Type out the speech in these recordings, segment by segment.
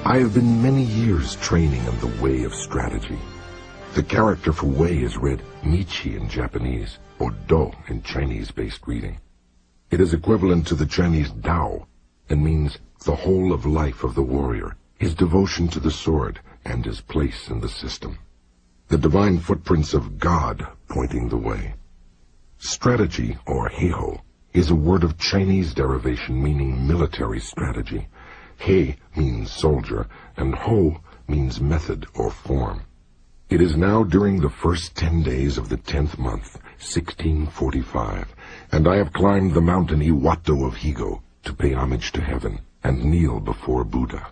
I have been many years training in the way of strategy. The character for way is read Michi in Japanese, or Do in Chinese-based reading. It is equivalent to the Chinese Dao, and means the whole of life of the warrior, his devotion to the sword, and his place in the system. The divine footprints of God pointing the way. Strategy, or heiho, is a word of Chinese derivation meaning military strategy. Hei means soldier, and ho means method or form. It is now during the first 10 days of the 10th month, 1645, and I have climbed the mountain Iwato of Higo to pay homage to heaven and kneel before Buddha.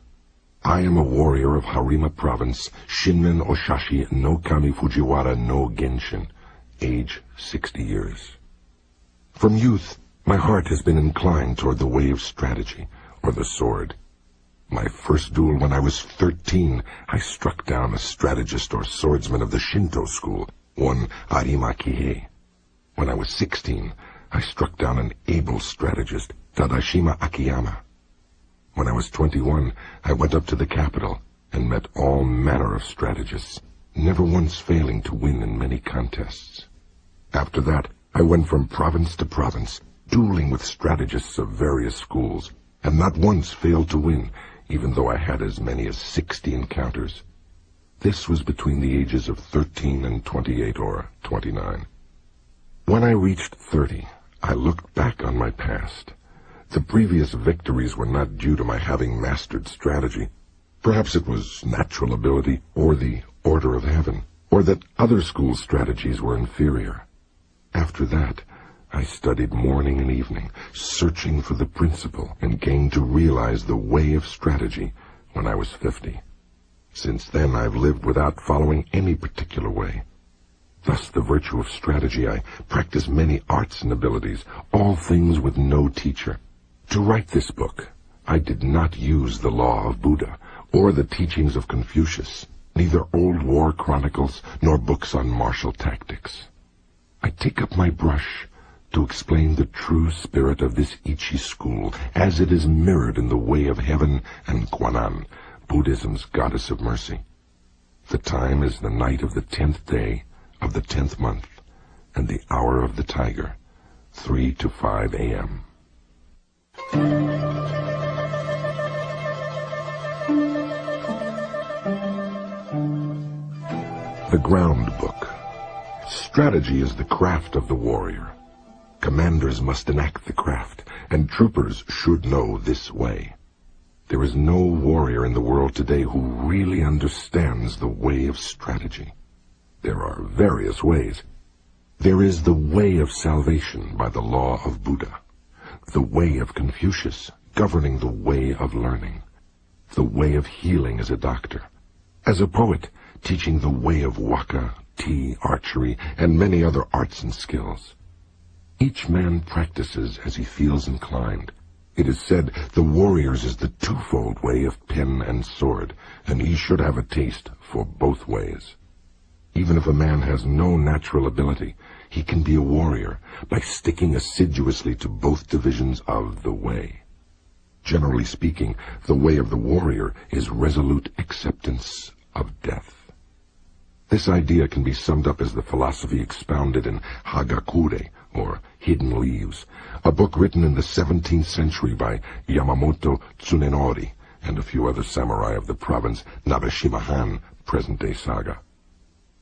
I am a warrior of Harima Province, Shinmen Oshashi no Kami Fujiwara no Genshin, age 60 years. From youth, my heart has been inclined toward the way of strategy, or the sword. My first duel when I was 13, I struck down a strategist or swordsman of the Shinto school, one Arima Kihei. When I was 16, I struck down an able strategist, Tadashima Akiyama. When I was 21, I went up to the capital and met all manner of strategists, never once failing to win in many contests. After that, I went from province to province, dueling with strategists of various schools, and not once failed to win, even though I had as many as 60 encounters. This was between the ages of 13 and 28 or 29. When I reached 30, I looked back on my past. The previous victories were not due to my having mastered strategy. Perhaps it was natural ability, or the order of heaven, or that other school strategies were inferior. After that, I studied morning and evening, searching for the principle, and came to realize the way of strategy when I was 50. Since then, I've lived without following any particular way. Thus, the virtue of strategy, I practice many arts and abilities, all things with no teacher. To write this book, I did not use the law of Buddha, or the teachings of Confucius, neither old war chronicles, nor books on martial tactics. I take up my brush to explain the true spirit of this Ichi school, as it is mirrored in the way of heaven and Kwannon, Buddhism's goddess of mercy. The time is the night of the 10th day of the 10th month, and the hour of the tiger, 3 to 5 a.m. The Ground Book. Strategy is the craft of the warrior. Commanders must enact the craft, and troopers should know this way. There is no warrior in the world today who really understands the way of strategy. There are various ways. There is the way of salvation by the law of Buddha, the way of Confucius governing the way of learning, the way of healing as a doctor, as a poet teaching the way of waka, tea, archery, and many other arts and skills. Each man practices as he feels inclined. It is said the warrior's is the twofold way of pen and sword, and he should have a taste for both ways. Even if a man has no natural ability, he can be a warrior by sticking assiduously to both divisions of the way. Generally speaking, the way of the warrior is resolute acceptance of death. This idea can be summed up as the philosophy expounded in Hagakure, or Hidden Leaves, a book written in the 17th century by Miyamoto Tsunenori and a few other samurai of the province Nabeshimahan, present-day Saga.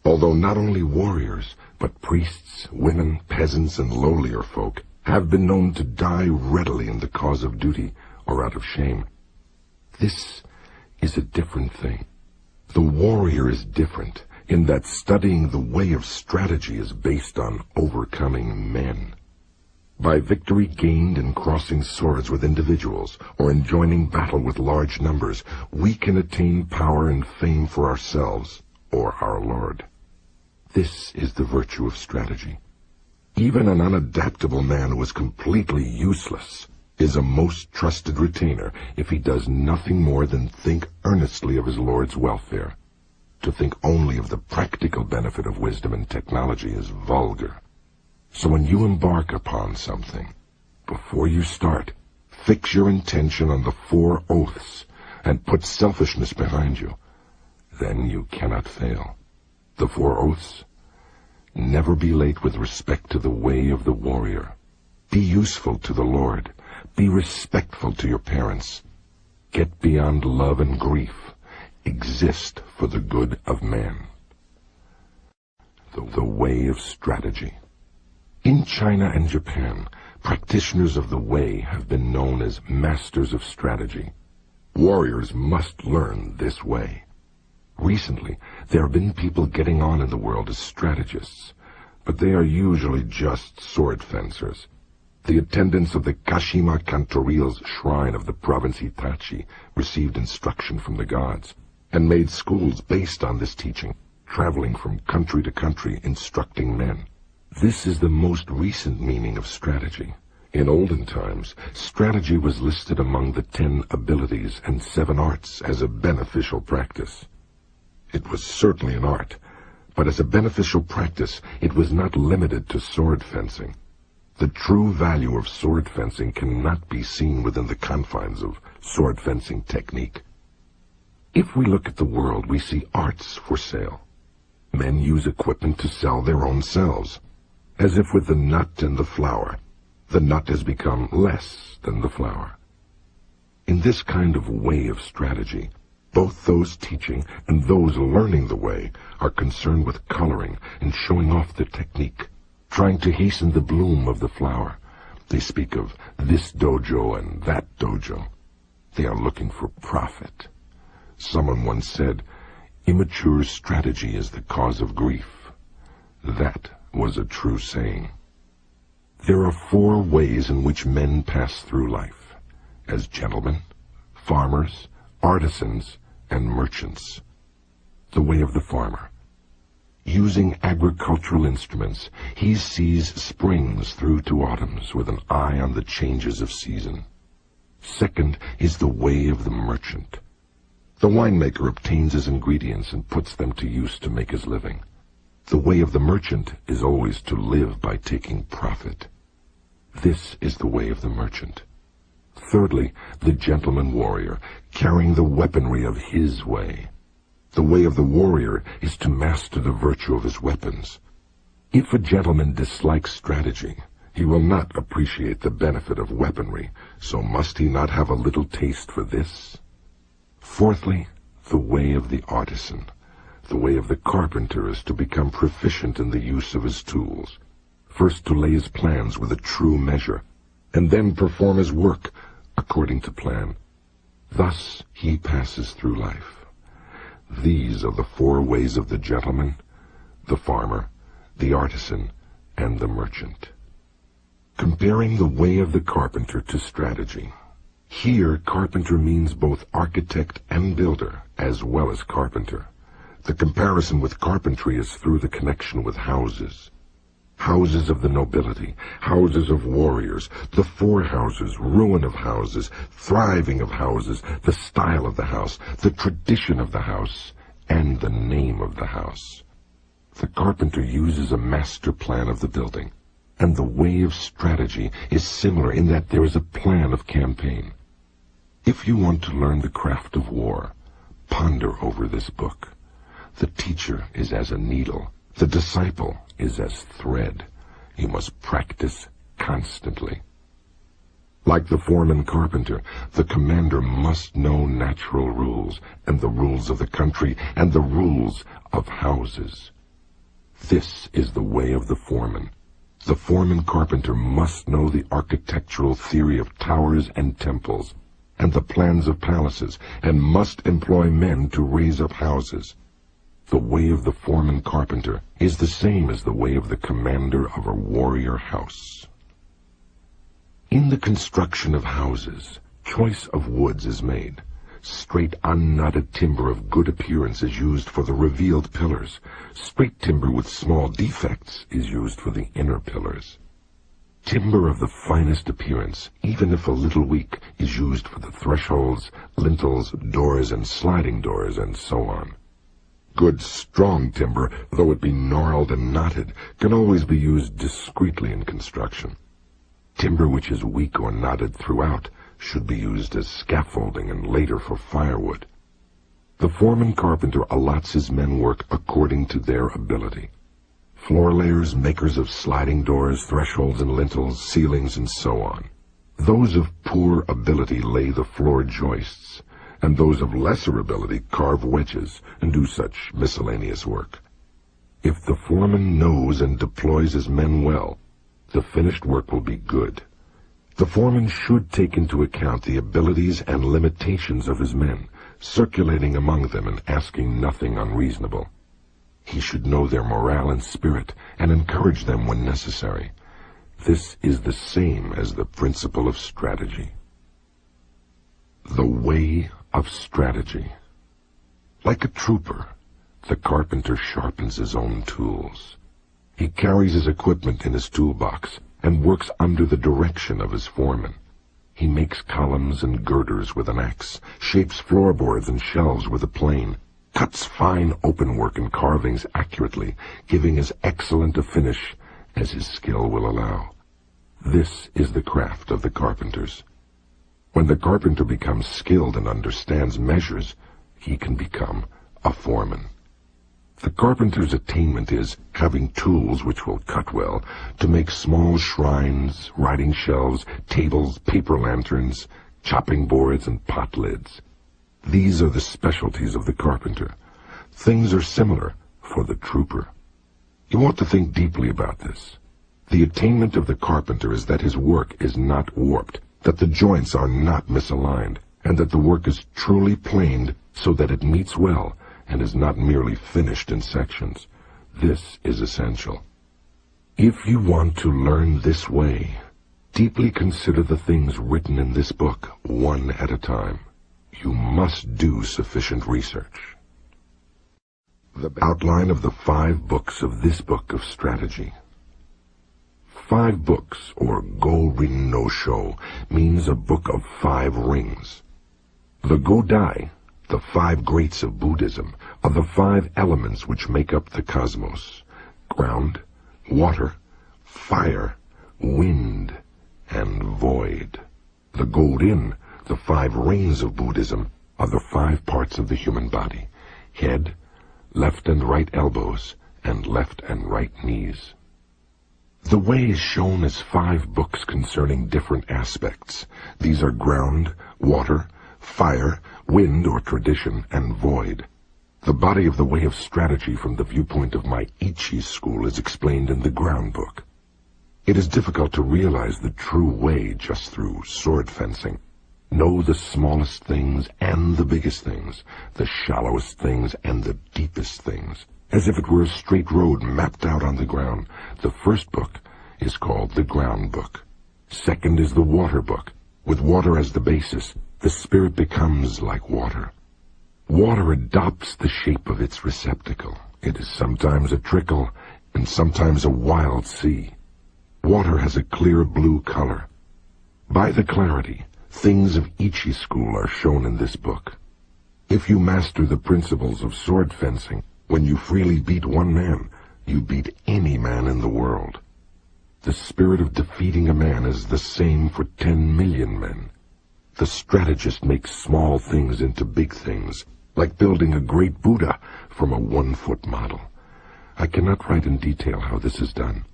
Although not only warriors, but priests, women, peasants, and lowlier folk have been known to die readily in the cause of duty or out of shame, this is a different thing. The warrior is different in that studying the way of strategy is based on overcoming men. By victory gained in crossing swords with individuals or in joining battle with large numbers, we can attain power and fame for ourselves or our Lord. This is the virtue of strategy. Even an unadaptable man who is completely useless is a most trusted retainer if he does nothing more than think earnestly of his Lord's welfare. To think only of the practical benefit of wisdom and technology is vulgar. So when you embark upon something, before you start, fix your intention on the 4 oaths, and put selfishness behind you. Then you cannot fail. The 4 oaths. Never be late with respect to the way of the warrior. Be useful to the Lord. Be respectful to your parents. Get beyond love and grief. Exist for the good of man. The way of strategy. In China and Japan, practitioners of the way have been known as masters of strategy. Warriors must learn this way. Recently, there have been people getting on in the world as strategists, but they are usually just sword fencers. The attendants of the Kashima Kantoril's shrine of the province Hitachi received instruction from the gods, and made schools based on this teaching, traveling from country to country instructing men. This is the most recent meaning of strategy. In olden times, strategy was listed among the 10 abilities and 7 arts as a beneficial practice. It was certainly an art, but as a beneficial practice, it was not limited to sword fencing. The true value of sword fencing cannot be seen within the confines of sword fencing technique. If we look at the world, we see arts for sale. Men use equipment to sell their own selves. As if with the nut and the flower, the nut has become less than the flower. In this kind of way of strategy, both those teaching and those learning the way are concerned with coloring and showing off the technique, trying to hasten the bloom of the flower. They speak of this dojo and that dojo. They are looking for profit. Someone once said, "Immature strategy is the cause of grief." That was a true saying. There are 4 ways in which men pass through life: as gentlemen, farmers, artisans, and merchants. The way of the farmer. Using agricultural instruments, he sees springs through to autumns with an eye on the changes of season. Second is the way of the merchant. The winemaker obtains his ingredients and puts them to use to make his living. The way of the merchant is always to live by taking profit. This is the way of the merchant. Thirdly, the gentleman warrior, carrying the weaponry of his way. The way of the warrior is to master the virtue of his weapons. If a gentleman dislikes strategy, he will not appreciate the benefit of weaponry, so must he not have a little taste for this? Fourthly, the way of the artisan. The way of the carpenter is to become proficient in the use of his tools, first to lay his plans with a true measure, and then perform his work according to plan. Thus he passes through life. These are the 4 ways of the gentleman, the farmer, the artisan, and the merchant. Comparing the way of the carpenter to strategy. Here, carpenter means both architect and builder, as well as carpenter. The comparison with carpentry is through the connection with houses. Houses of the nobility, houses of warriors, the 4 houses, ruin of houses, thriving of houses, the style of the house, the tradition of the house, and the name of the house. The carpenter uses a master plan of the building, and the way of strategy is similar in that there is a plan of campaign. If you want to learn the craft of war, ponder over this book. The teacher is as a needle. The disciple is as thread. You must practice constantly. Like the foreman carpenter, the commander must know natural rules, and the rules of the country, and the rules of houses. This is the way of the foreman. The foreman carpenter must know the architectural theory of towers and temples, and the plans of palaces, and must employ men to raise up houses. The way of the foreman carpenter is the same as the way of the commander of a warrior house. In the construction of houses, choice of woods is made. Straight unknotted timber of good appearance is used for the revealed pillars. Straight timber with small defects is used for the inner pillars. Timber of the finest appearance, even if a little weak, is used for the thresholds, lintels, doors, and sliding doors, and so on. Good, strong timber, though it be gnarled and knotted, can always be used discreetly in construction. Timber which is weak or knotted throughout should be used as scaffolding and later for firewood. The foreman carpenter allots his men work according to their ability. Floor layers, makers of sliding doors, thresholds and lintels, ceilings, and so on. Those of poor ability lay the floor joists, and those of lesser ability carve wedges and do such miscellaneous work. If the foreman knows and deploys his men well, the finished work will be good. The foreman should take into account the abilities and limitations of his men, circulating among them and asking nothing unreasonable. He should know their morale and spirit and encourage them when necessary. This is the same as the principle of strategy. The way of strategy. Like a trooper, the carpenter sharpens his own tools. He carries his equipment in his toolbox and works under the direction of his foreman. He makes columns and girders with an axe, shapes floorboards and shelves with a plane, cuts fine openwork and carvings accurately, giving as excellent a finish as his skill will allow. This is the craft of the carpenters. When the carpenter becomes skilled and understands measures, he can become a foreman. The carpenter's attainment is having tools which will cut well to make small shrines, writing shelves, tables, paper lanterns, chopping boards, and pot lids. These are the specialties of the carpenter. Things are similar for the trooper. You want to think deeply about this. The attainment of the carpenter is that his work is not warped, that the joints are not misaligned, and that the work is truly planed so that it meets well and is not merely finished in sections. This is essential. If you want to learn this way, deeply consider the things written in this book one at a time. You must do sufficient research. The outline of the 5 books of this book of strategy. 5 books, or Go-Rin no Sho, means a book of 5 rings. The Godai, the 5 greats of Buddhism, are the 5 elements which make up the cosmos: ground, water, fire, wind, and void. The Go-Rin, the 5 rings of Buddhism, are the 5 parts of the human body: head, left and right elbows, and left and right knees. The way is shown as 5 books concerning different aspects. These are ground, water, fire, wind or tradition, and void. The body of the way of strategy from the viewpoint of my Ichi school is explained in the ground book. It is difficult to realize the true way just through sword fencing. Know the smallest things and the biggest things, the shallowest things and the deepest things, as if it were a straight road mapped out on the ground. The first book is called the ground book. Second is the water book. With water as the basis, the spirit becomes like water. Water adopts the shape of its receptacle. It is sometimes a trickle and sometimes a wild sea. Water has a clear blue color. By the clarity, things of Ichi school are shown in this book. If you master the principles of sword fencing, when you freely beat one man, you beat any man in the world. The spirit of defeating a man is the same for 10 million men. The strategist makes small things into big things, like building a great Buddha from a 1-foot model. I cannot write in detail how this is done.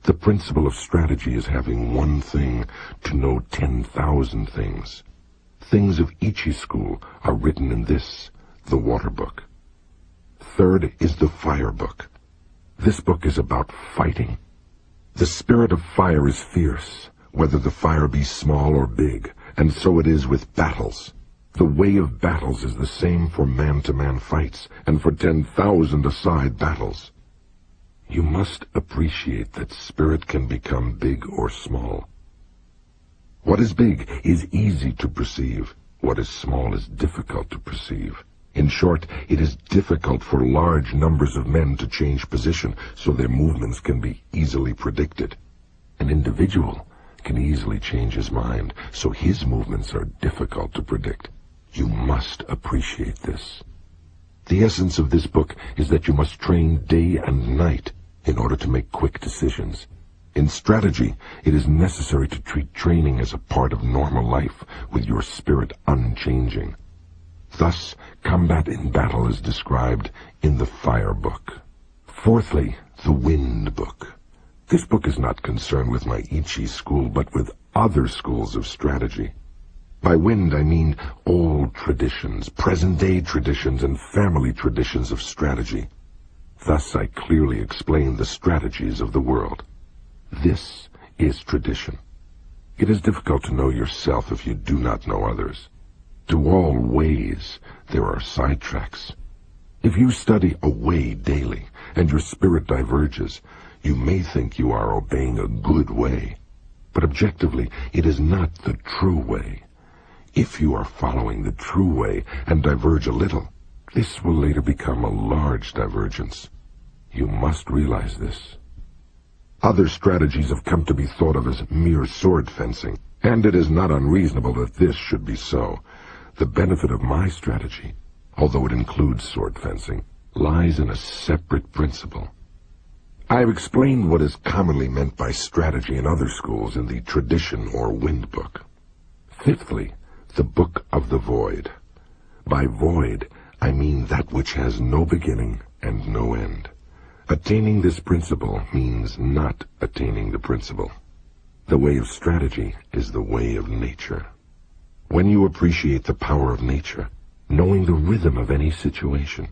The principle of strategy is having one thing to know 10,000 things. Things of Ichi school are written in this, the water book. Third is the fire book. This book is about fighting. The spirit of fire is fierce, whether the fire be small or big, and so it is with battles. The way of battles is the same for man-to-man fights and for 10,000-a-side battles. You must appreciate that spirit can become big or small. What is big is easy to perceive. What is small is difficult to perceive. In short, it is difficult for large numbers of men to change position so their movements can be easily predicted. An individual can easily change his mind, so his movements are difficult to predict. You must appreciate this. The essence of this book is that you must train day and night in order to make quick decisions. In strategy, it is necessary to treat training as a part of normal life, with your spirit unchanging. Thus, combat in battle is described in the Fire Book. Fourthly, the Wind Book. This book is not concerned with my Ichi school, but with other schools of strategy. By wind, I mean old traditions, present-day traditions, and family traditions of strategy. Thus, I clearly explain the strategies of the world. This is tradition. It is difficult to know yourself if you do not know others. To all ways, there are sidetracks. If you study a way daily, and your spirit diverges, you may think you are obeying a good way. But objectively, it is not the true way. If you are following the true way and diverge a little, this will later become a large divergence. You must realize this. Other strategies have come to be thought of as mere sword fencing, and it is not unreasonable that this should be so. The benefit of my strategy, although it includes sword fencing, lies in a separate principle. I have explained what is commonly meant by strategy in other schools in the Tradition or Wind Book. Fifthly, the Book of the Void. By void, I mean that which has no beginning and no end. Attaining this principle means not attaining the principle. The way of strategy is the way of nature. When you appreciate the power of nature, knowing the rhythm of any situation,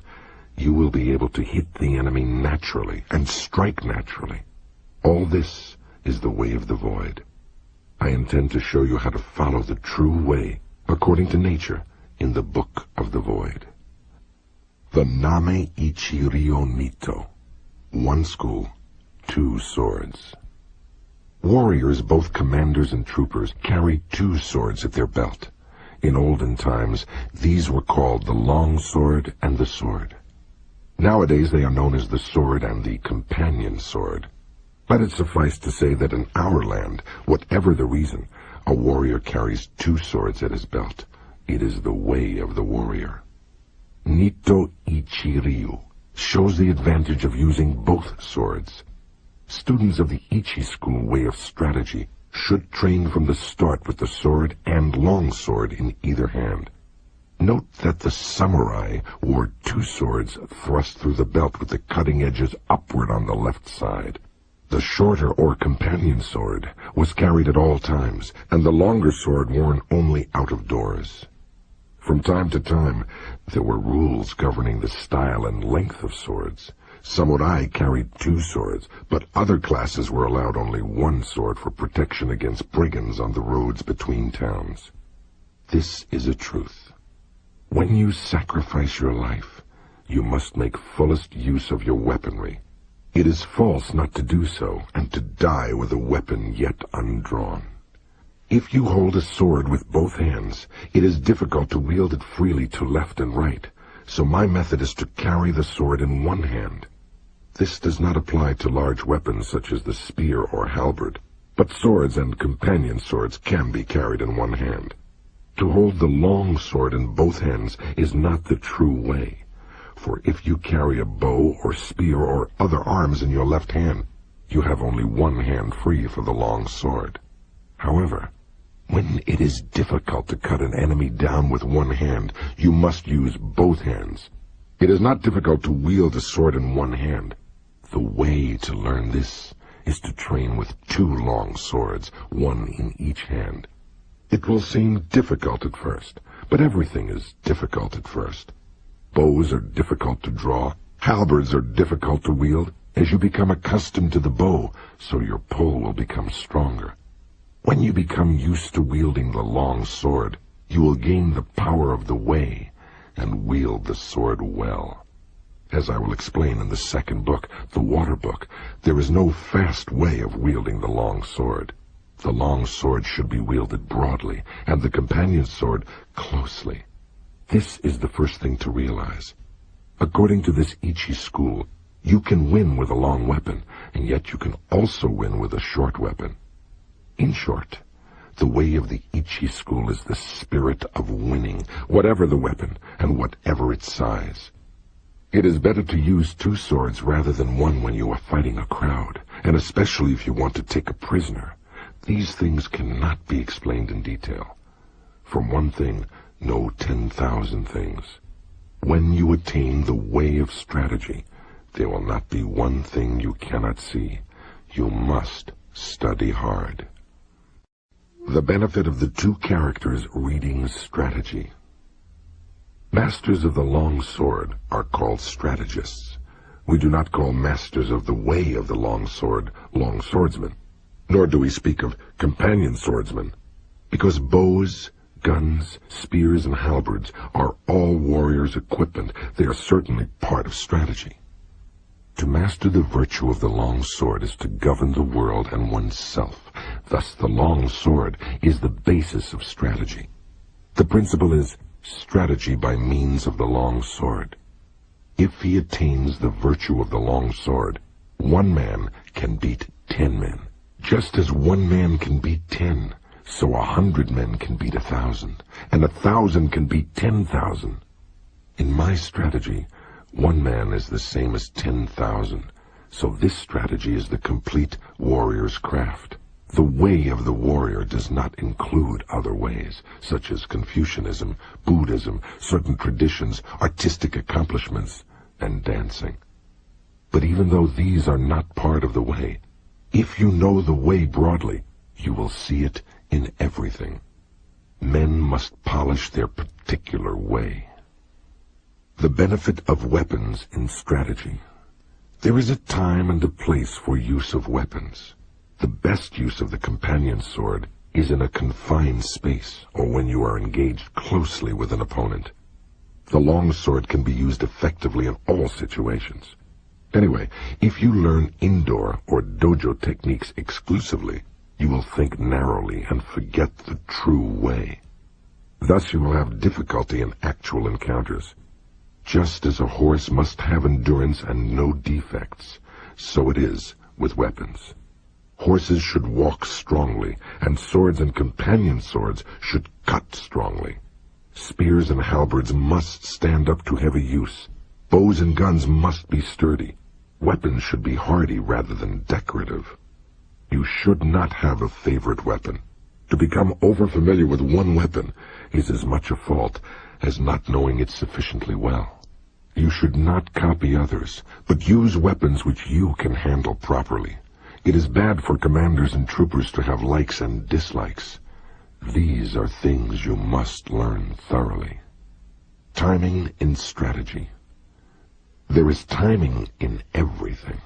you will be able to hit the enemy naturally and strike naturally. All this is the way of the void. I intend to show you how to follow the true way, according to nature, in the Book of the Void. The Name Ichi Ryo Nito. One school, two swords. Warriors, both commanders and troopers, carried two swords at their belt. In olden times, these were called the long sword and the sword. Nowadays they are known as the sword and the companion sword. Let it suffice to say that in our land, whatever the reason, a warrior carries two swords at his belt. It is the way of the warrior. Nito Ichi Ryu shows the advantage of using both swords. Students of the Ichi school way of strategy should train from the start with the sword and long sword in either hand. Note that the samurai wore two swords thrust through the belt with the cutting edges upward on the left side. The shorter or companion sword was carried at all times, and the longer sword worn only out of doors. From time to time, there were rules governing the style and length of swords. Samurai carried two swords, but other classes were allowed only one sword for protection against brigands on the roads between towns. This is a truth. When you sacrifice your life, you must make fullest use of your weaponry. It is false not to do so, and to die with a weapon yet undrawn. If you hold a sword with both hands, it is difficult to wield it freely to left and right, so my method is to carry the sword in one hand. This does not apply to large weapons such as the spear or halberd, but swords and companion swords can be carried in one hand. To hold the long sword in both hands is not the true way, for if you carry a bow or spear or other arms in your left hand, you have only one hand free for the long sword. However, when it is difficult to cut an enemy down with one hand, you must use both hands. It is not difficult to wield a sword in one hand. The way to learn this is to train with two long swords, one in each hand. It will seem difficult at first, but everything is difficult at first. Bows are difficult to draw, halberds are difficult to wield. As you become accustomed to the bow, so your pull will become stronger. When you become used to wielding the long sword, you will gain the power of the way and wield the sword well. As I will explain in the second book, the Water Book, there is no fast way of wielding the long sword. The long sword should be wielded broadly, and the companion sword closely. This is the first thing to realize. According to this Ichi school, you can win with a long weapon, and yet you can also win with a short weapon. In short, the way of the Ichi school is the spirit of winning, whatever the weapon and whatever its size. It is better to use 2 swords rather than 1 when you are fighting a crowd, and especially if you want to take a prisoner. These things cannot be explained in detail. From one thing, know 10,000 things. When you attain the way of strategy, there will not be one thing you cannot see. You must study hard. The benefit of the 2 characters reading strategy. Masters of the long sword are called strategists. We do not call masters of the way of the long sword long swordsmen, nor do we speak of companion swordsmen, because bows, guns, spears, and halberds are all warriors' equipment. They are certainly part of strategy. To master the virtue of the long sword is to govern the world and oneself. Thus the long sword is the basis of strategy. The principle is strategy by means of the long sword. If he attains the virtue of the long sword, 1 man can beat 10 men. Just as 1 man can beat 10, so 100 men can beat 1,000, and 1,000 can beat 10,000. In my strategy, 1 man is the same as 10,000, so this strategy is the complete warrior's craft. The way of the warrior does not include other ways, such as Confucianism, Buddhism, certain traditions, artistic accomplishments, and dancing. But even though these are not part of the way, if you know the way broadly, you will see it in everything. Men must polish their particular way. The benefit of weapons in strategy. There is a time and a place for use of weapons. The best use of the companion sword is in a confined space, or when you are engaged closely with an opponent. The long sword can be used effectively in all situations. Anyway, if you learn indoor or dojo techniques exclusively, you will think narrowly and forget the true way. Thus you will have difficulty in actual encounters. Just as a horse must have endurance and no defects, so it is with weapons. Horses should walk strongly, and swords and companion swords should cut strongly. Spears and halberds must stand up to heavy use. Bows and guns must be sturdy. Weapons should be hardy rather than decorative. You should not have a favorite weapon. To become overfamiliar with 1 weapon is as much a fault as not knowing it sufficiently well. You should not copy others, but use weapons which you can handle properly. It is bad for commanders and troopers to have likes and dislikes. These are things you must learn thoroughly. Timing in strategy. There is timing in everything.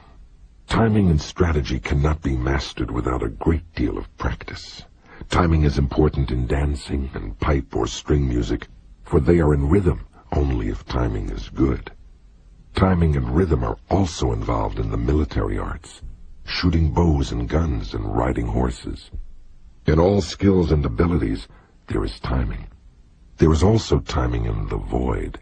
Timing in strategy cannot be mastered without a great deal of practice. Timing is important in dancing and pipe or string music, for they are in rhythm only if timing is good. Timing and rhythm are also involved in the military arts, shooting bows and guns and riding horses. In all skills and abilities, there is timing. There is also timing in the void.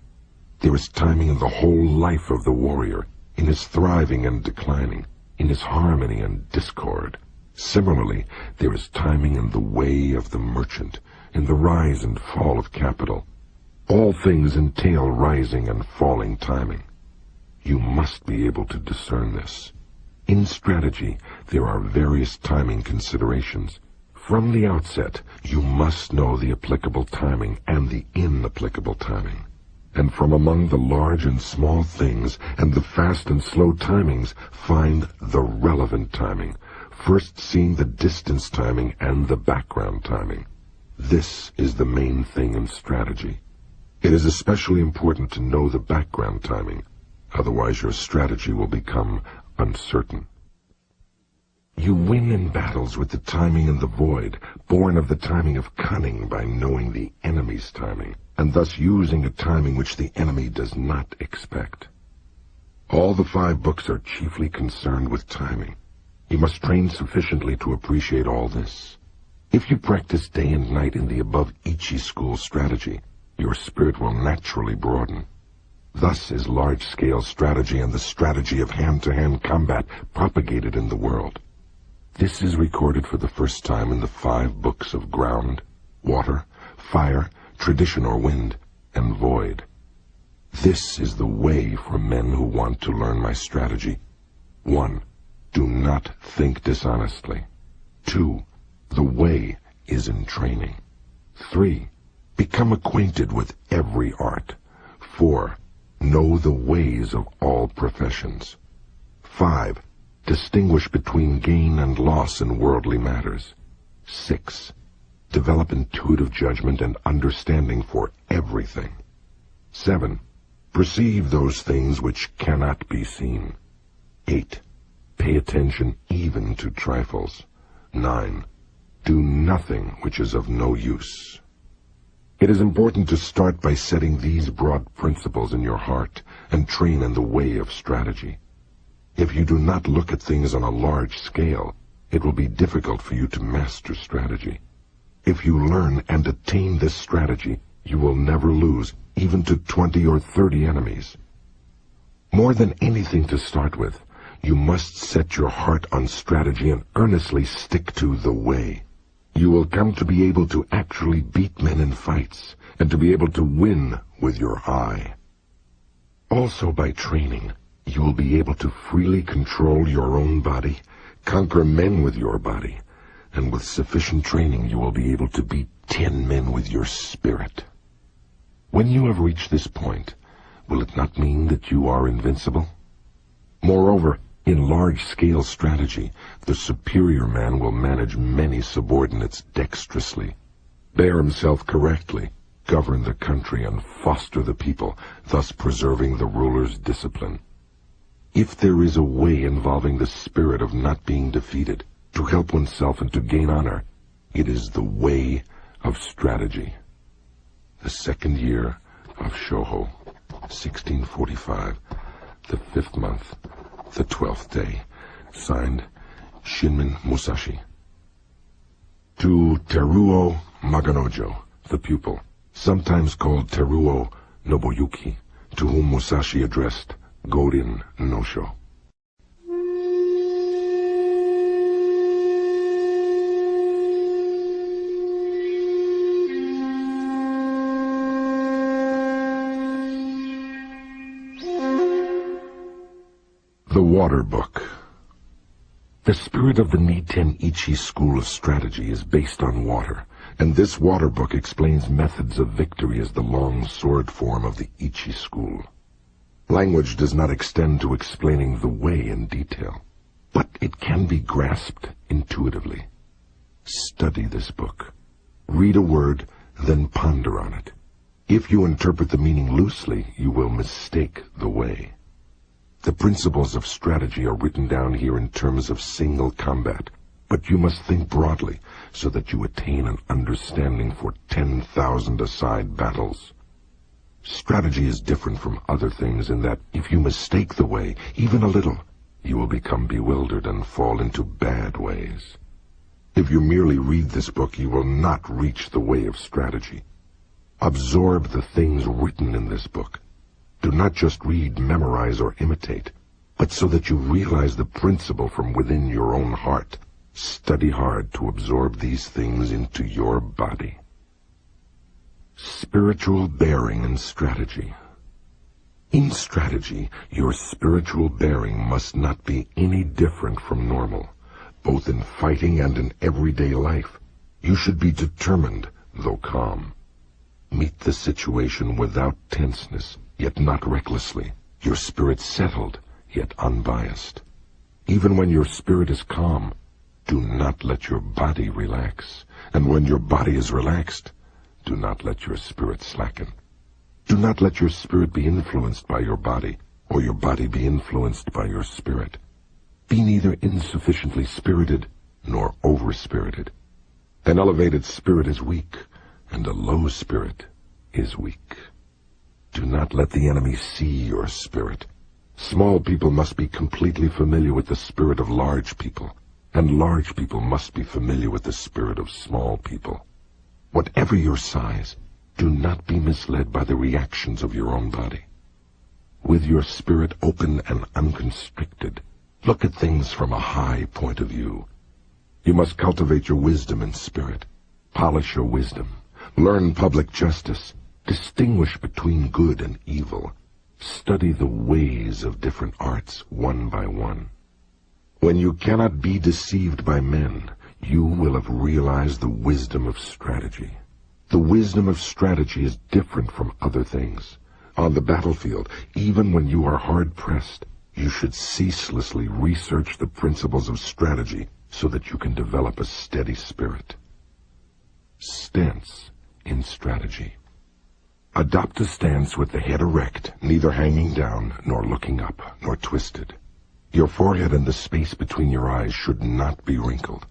There is timing in the whole life of the warrior, in his thriving and declining, in his harmony and discord. Similarly, there is timing in the way of the merchant, in the rise and fall of capital. All things entail rising and falling timing. You must be able to discern this. In strategy, there are various timing considerations. From the outset, you must know the applicable timing and the inapplicable timing. And from among the large and small things and the fast and slow timings, find the relevant timing, first seeing the distance timing and the background timing. This is the main thing in strategy. It is especially important to know the background timing, otherwise your strategy will become uncertain. You win in battles with the timing in the void, born of the timing of cunning by knowing the enemy's timing, and thus using a timing which the enemy does not expect. All the 5 books are chiefly concerned with timing. You must train sufficiently to appreciate all this. If you practice day and night in the above Ichi school strategy, your spirit will naturally broaden. Thus is large-scale strategy and the strategy of hand-to-hand combat propagated in the world. This is recorded for the first time in the 5 books of ground, water, fire, tradition or wind, and void. This is the way for men who want to learn my strategy. 1. Do not think dishonestly. 2. The way is in training. 3. Become acquainted with every art. 4. Know the ways of all professions. 5. Distinguish between gain and loss in worldly matters. 6. Develop intuitive judgment and understanding for everything. 7. Perceive those things which cannot be seen. 8. Pay attention even to trifles. 9. Do nothing which is of no use. It is important to start by setting these broad principles in your heart and train in the way of strategy. If you do not look at things on a large scale, it will be difficult for you to master strategy. If you learn and attain this strategy, you will never lose, even to 20 or 30 enemies. More than anything to start with, you must set your heart on strategy and earnestly stick to the way. You will come to be able to actually beat men in fights, and to be able to win with your eye. Also by training, you will be able to freely control your own body, conquer men with your body, and with sufficient training you will be able to beat 10 men with your spirit. When you have reached this point, will it not mean that you are invincible? Moreover, in large-scale strategy, the superior man will manage many subordinates dexterously, bear himself correctly, govern the country, and foster the people, thus preserving the ruler's discipline. If there is a way involving the spirit of not being defeated, to help oneself and to gain honor, it is the way of strategy. The 2nd year of Shoho, 1645, the 5th month, the 12th day. Signed, Shinmin Musashi. To Teruo Maganojo, the pupil, sometimes called Teruo Nobuyuki, to whom Musashi addressed Gorin Nosho. The Water Book. The spirit of the Niten Ichi school of strategy is based on water, and this water book explains methods of victory as the long sword form of the Ichi school. Language does not extend to explaining the way in detail, but it can be grasped intuitively. Study this book. Read a word, then ponder on it. If you interpret the meaning loosely, you will mistake the way. The principles of strategy are written down here in terms of single combat, but you must think broadly so that you attain an understanding for 10,000 aside battles. Strategy is different from other things in that if you mistake the way, even a little, you will become bewildered and fall into bad ways. If you merely read this book, you will not reach the way of strategy. Absorb the things written in this book. Do not just read, memorize, or imitate, but so that you realize the principle from within your own heart. Study hard to absorb these things into your body. Spiritual bearing and strategy. In strategy, your spiritual bearing must not be any different from normal. Both in fighting and in everyday life, you should be determined, though calm. Meet the situation without tenseness, yet not recklessly, your spirit settled, yet unbiased. Even when your spirit is calm, do not let your body relax, and when your body is relaxed, do not let your spirit slacken. Do not let your spirit be influenced by your body, or your body be influenced by your spirit. Be neither insufficiently spirited nor over-spirited. An elevated spirit is weak, and a low spirit is weak. Do not let the enemy see your spirit. Small people must be completely familiar with the spirit of large people, and large people must be familiar with the spirit of small people. Whatever your size, do not be misled by the reactions of your own body. With your spirit open and unconstricted, look at things from a high point of view. You must cultivate your wisdom and spirit, polish your wisdom, learn public justice, distinguish between good and evil, Study the ways of different arts one by one. When you cannot be deceived by men, you will have realized the wisdom of strategy. The wisdom of strategy is different from other things. On the battlefield, even when you are hard-pressed, you should ceaselessly research the principles of strategy so that you can develop a steady spirit. Stance in strategy. Adopt a stance with the head erect, neither hanging down, nor looking up, nor twisted. Your forehead and the space between your eyes should not be wrinkled.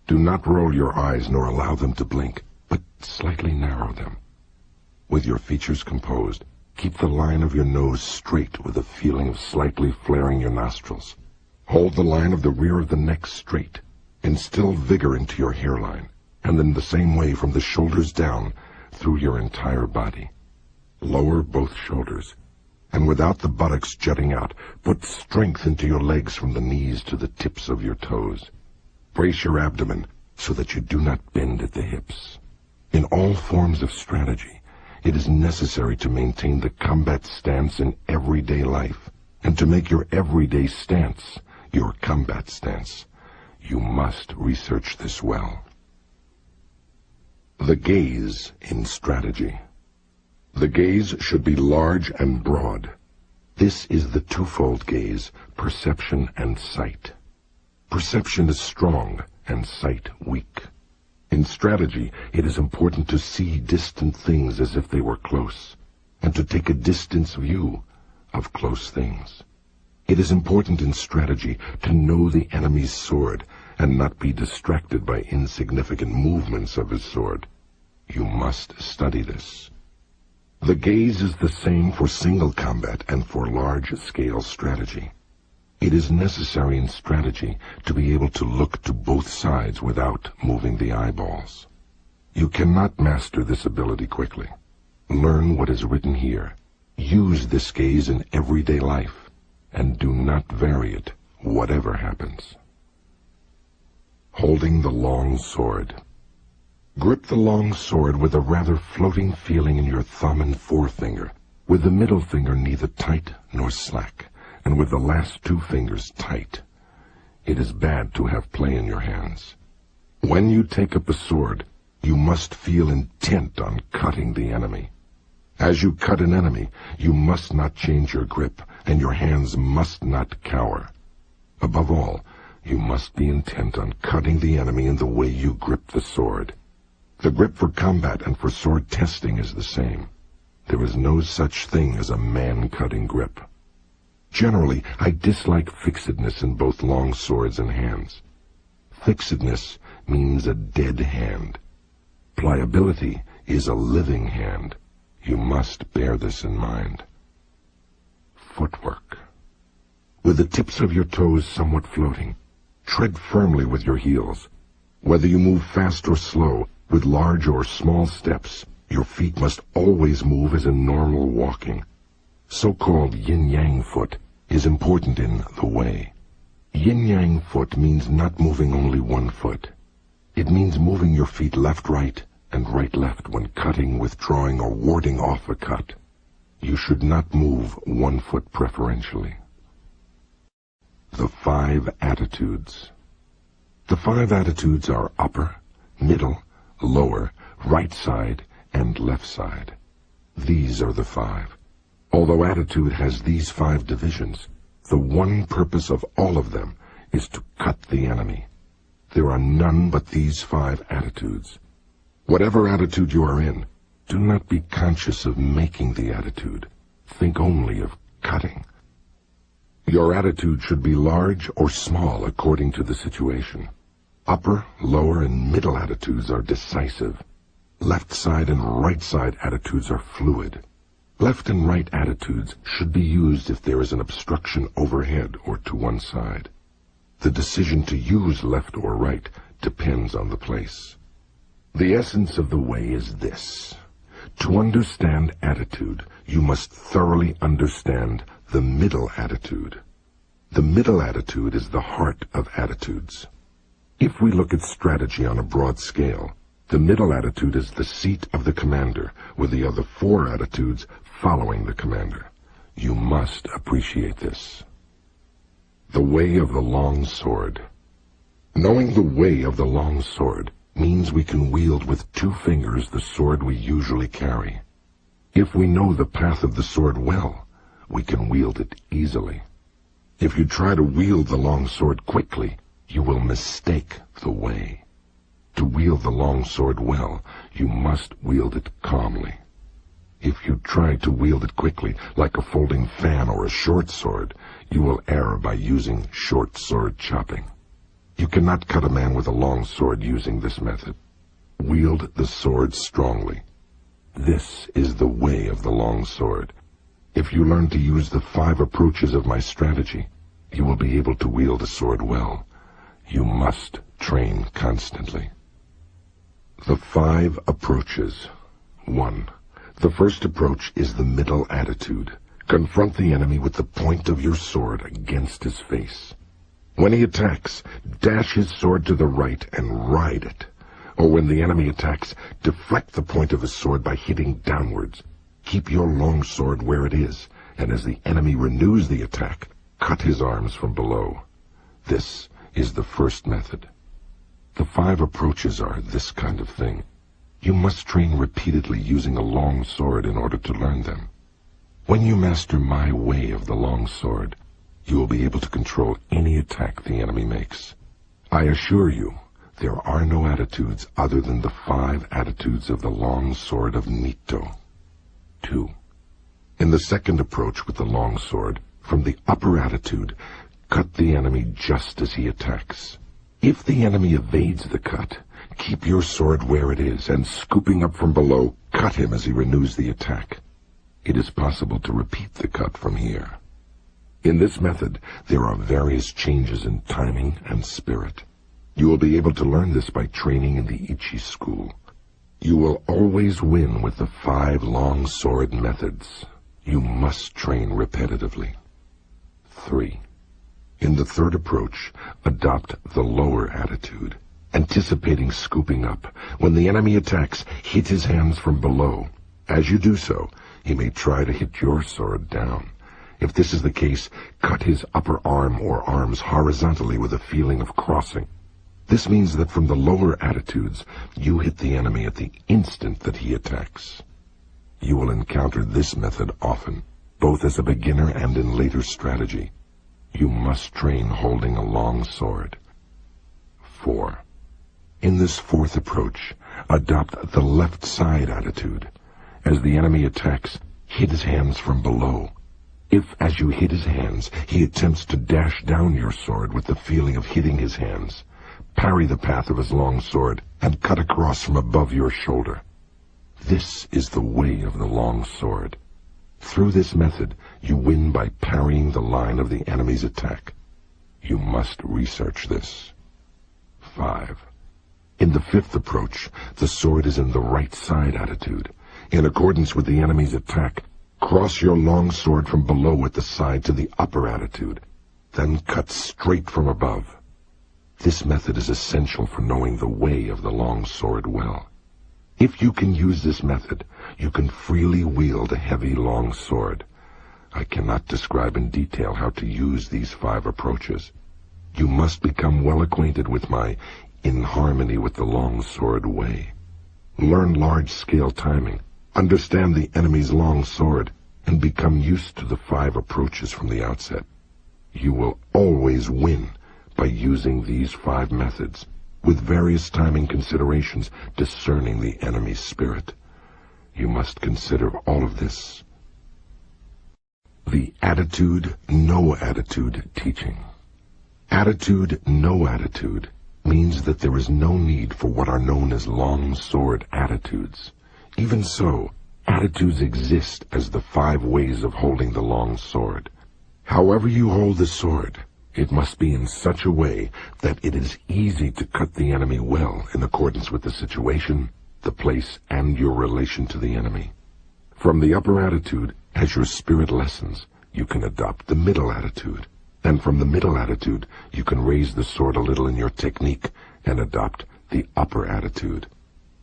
Do not roll your eyes nor allow them to blink, but slightly narrow them. With your features composed, keep the line of your nose straight with a feeling of slightly flaring your nostrils. Hold the line of the rear of the neck straight. Instill vigor into your hairline, and in the same way from the shoulders down through your entire body. Lower both shoulders, and without the buttocks jutting out, put strength into your legs from the knees to the tips of your toes. Brace your abdomen so that you do not bend at the hips. In all forms of strategy, it is necessary to maintain the combat stance in everyday life, and to make your everyday stance your combat stance. You must research this well. The gaze in strategy. The gaze should be large and broad. This is the twofold gaze, perception and sight. Perception is strong and sight weak. In strategy, it is important to see distant things as if they were close, and to take a distance view of close things. It is important in strategy to know the enemy's sword and not be distracted by insignificant movements of his sword. You must study this. The gaze is the same for single combat and for large-scale strategy. It is necessary in strategy to be able to look to both sides without moving the eyeballs. You cannot master this ability quickly. Learn what is written here. Use this gaze in everyday life, and do not vary it, whatever happens. Holding the long sword. Grip the long sword with a rather floating feeling in your thumb and forefinger, with the middle finger neither tight nor slack, and with the last two fingers tight. It is bad to have play in your hands. When you take up a sword, you must feel intent on cutting the enemy. As you cut an enemy, you must not change your grip, and your hands must not cower. Above all, you must be intent on cutting the enemy in the way you grip the sword. The grip for combat and for sword testing is the same. There is no such thing as a man-cutting grip. Generally, I dislike fixedness in both long swords and hands. Fixedness means a dead hand. Pliability is a living hand. You must bear this in mind. Footwork. With the tips of your toes somewhat floating, tread firmly with your heels. Whether you move fast or slow, with large or small steps, your feet must always move as in normal walking. So-called yin-yang foot is important in the way. Yin-yang foot means not moving only one foot. It means moving your feet left-right and right-left when cutting, withdrawing, or warding off a cut. You should not move one foot preferentially. The 5 attitudes. The 5 attitudes are upper, middle, lower, right side, and left side. These are the 5. Although attitude has these 5 divisions, the one purpose of all of them is to cut the enemy. There are none but these 5 attitudes. Whatever attitude you are in, do not be conscious of making the attitude. Think only of cutting. Your attitude should be large or small according to the situation. Upper, lower, and middle attitudes are decisive. Left side and right side attitudes are fluid. Left and right attitudes should be used if there is an obstruction overhead or to one side. The decision to use left or right depends on the place. The essence of the way is this. To understand attitude, you must thoroughly understand the middle attitude. The middle attitude is the heart of attitudes. If we look at strategy on a broad scale, the middle attitude is the seat of the commander, with the other 4 attitudes following the commander. You must appreciate this. The way of the long sword. Knowing the way of the long sword means we can wield with 2 fingers the sword we usually carry. If we know the path of the sword well, we can wield it easily. If you try to wield the long sword quickly, you will mistake the way. To wield the long sword well, you must wield it calmly. If you try to wield it quickly, like a folding fan or a short sword, you will err by using short sword chopping. You cannot cut a man with a long sword using this method. Wield the sword strongly. This is the way of the long sword. If you learn to use the 5 approaches of my strategy, you will be able to wield a sword well. You must train constantly. The 5 approaches. 1. The first approach is the middle attitude. Confront the enemy with the point of your sword against his face. When he attacks, dash his sword to the right and ride it. Or when the enemy attacks, deflect the point of his sword by hitting downwards. Keep your long sword where it is, and as the enemy renews the attack, cut his arms from below. This is the first method. The 5 approaches are this kind of thing. You must train repeatedly using a long sword in order to learn them. When you master my way of the long sword, you will be able to control any attack the enemy makes. I assure you, there are no attitudes other than the 5 attitudes of the long sword of Nito. 2. In the second approach with the long sword, from the upper attitude, cut the enemy just as he attacks. If the enemy evades the cut, keep your sword where it is, and scooping up from below, cut him as he renews the attack. It is possible to repeat the cut from here. In this method, there are various changes in timing and spirit. You will be able to learn this by training in the Ichi school. You will always win with the 5 long sword methods. You must train repetitively. 3. In the third approach, adopt the lower attitude. Anticipating scooping up, when the enemy attacks, hit his hands from below. As you do so, he may try to hit your sword down. If this is the case, cut his upper arm or arms horizontally with a feeling of crossing. This means that from the lower attitudes, you hit the enemy at the instant that he attacks. You will encounter this method often, both as a beginner and in later strategy. You must train holding a long sword. 4. In this fourth approach, adopt the left side attitude. As the enemy attacks, hit his hands from below. If, as you hit his hands, he attempts to dash down your sword with the feeling of hitting his hands, parry the path of his long sword and cut across from above your shoulder. This is the way of the long sword. Through this method, you win by parrying the line of the enemy's attack. You must research this. 5. In the fifth approach, the sword is in the right side attitude. In accordance with the enemy's attack, cross your long sword from below at the side to the upper attitude, then cut straight from above. This method is essential for knowing the way of the long sword well. If you can use this method, you can freely wield a heavy long sword. I cannot describe in detail how to use these 5 approaches. You must become well acquainted with my In Harmony with the Long Sword way. Learn large-scale timing, understand the enemy's long sword, and become used to the 5 approaches from the outset. You will always win by using these 5 methods, with various timing considerations discerning the enemy's spirit. You must consider all of this. The attitude, no attitude teaching. Attitude, no attitude means that there is no need for what are known as long sword attitudes. Even so, attitudes exist as the 5 ways of holding the long sword. However you hold the sword, it must be in such a way that it is easy to cut the enemy well in accordance with the situation, the place, and your relation to the enemy. From the upper attitude, as your spirit lessens, you can adopt the middle attitude. And from the middle attitude, you can raise the sword a little in your technique and adopt the upper attitude.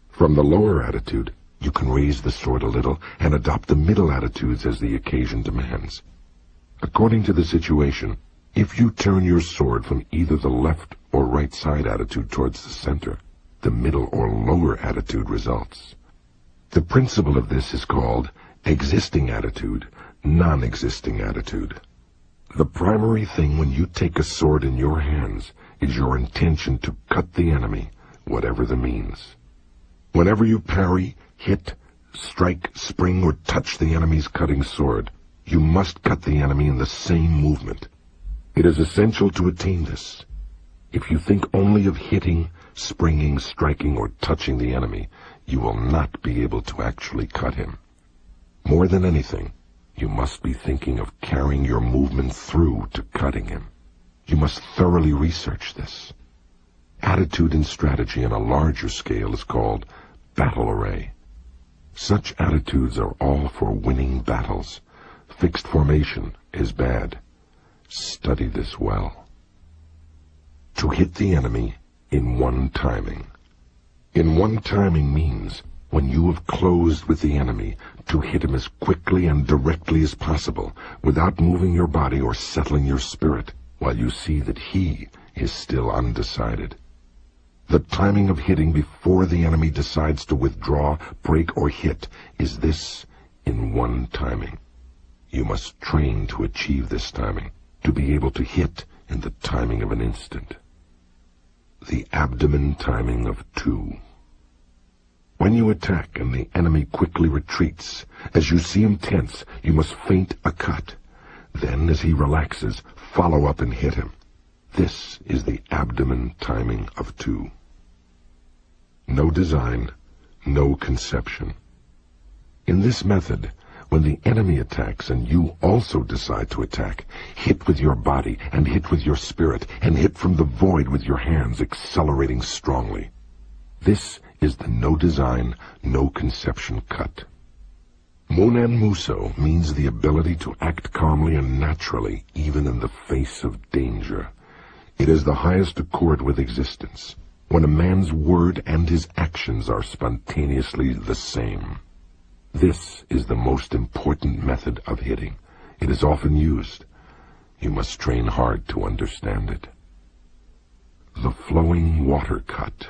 From the lower attitude, You can raise the sword a little and adopt the middle attitudes as the occasion demands. According to the situation, if you turn your sword from either the left or right side attitude towards the center, the middle or lower attitude results. The principle of this is called existing attitude, non-existing attitude. The primary thing when you take a sword in your hands is your intention to cut the enemy, whatever the means. Whenever you parry, hit, strike, spring, or touch the enemy's cutting sword, you must cut the enemy in the same movement. It is essential to attain this. If you think only of hitting, springing, striking, or touching the enemy, you will not be able to actually cut him. More than anything, you must be thinking of carrying your movement through to cutting him. You must thoroughly research this. Attitude and strategy on a larger scale is called battle array. Such attitudes are all for winning battles. Fixed formation is bad. Study this well. To hit the enemy in one timing. In one timing means when you have closed with the enemy, to hit him as quickly and directly as possible without moving your body or settling your spirit while you see that he is still undecided. The timing of hitting before the enemy decides to withdraw, break, or hit is this in one timing. You must train to achieve this timing, to be able to hit in the timing of an instant. The abdomen timing of 2. When you attack and the enemy quickly retreats, as you see him tense, you must feint a cut. Then, as he relaxes, follow up and hit him. This is the abdomen timing of 2. No design, no conception. In this method, when the enemy attacks and you also decide to attack, hit with your body and hit with your spirit and hit from the void with your hands, accelerating strongly. This is the no design, no conception cut. Monan Muso means the ability to act calmly and naturally even in the face of danger. It is the highest accord with existence, when a man's word and his actions are spontaneously the same. This is the most important method of hitting. It is often used. You must train hard to understand it. The flowing water cut.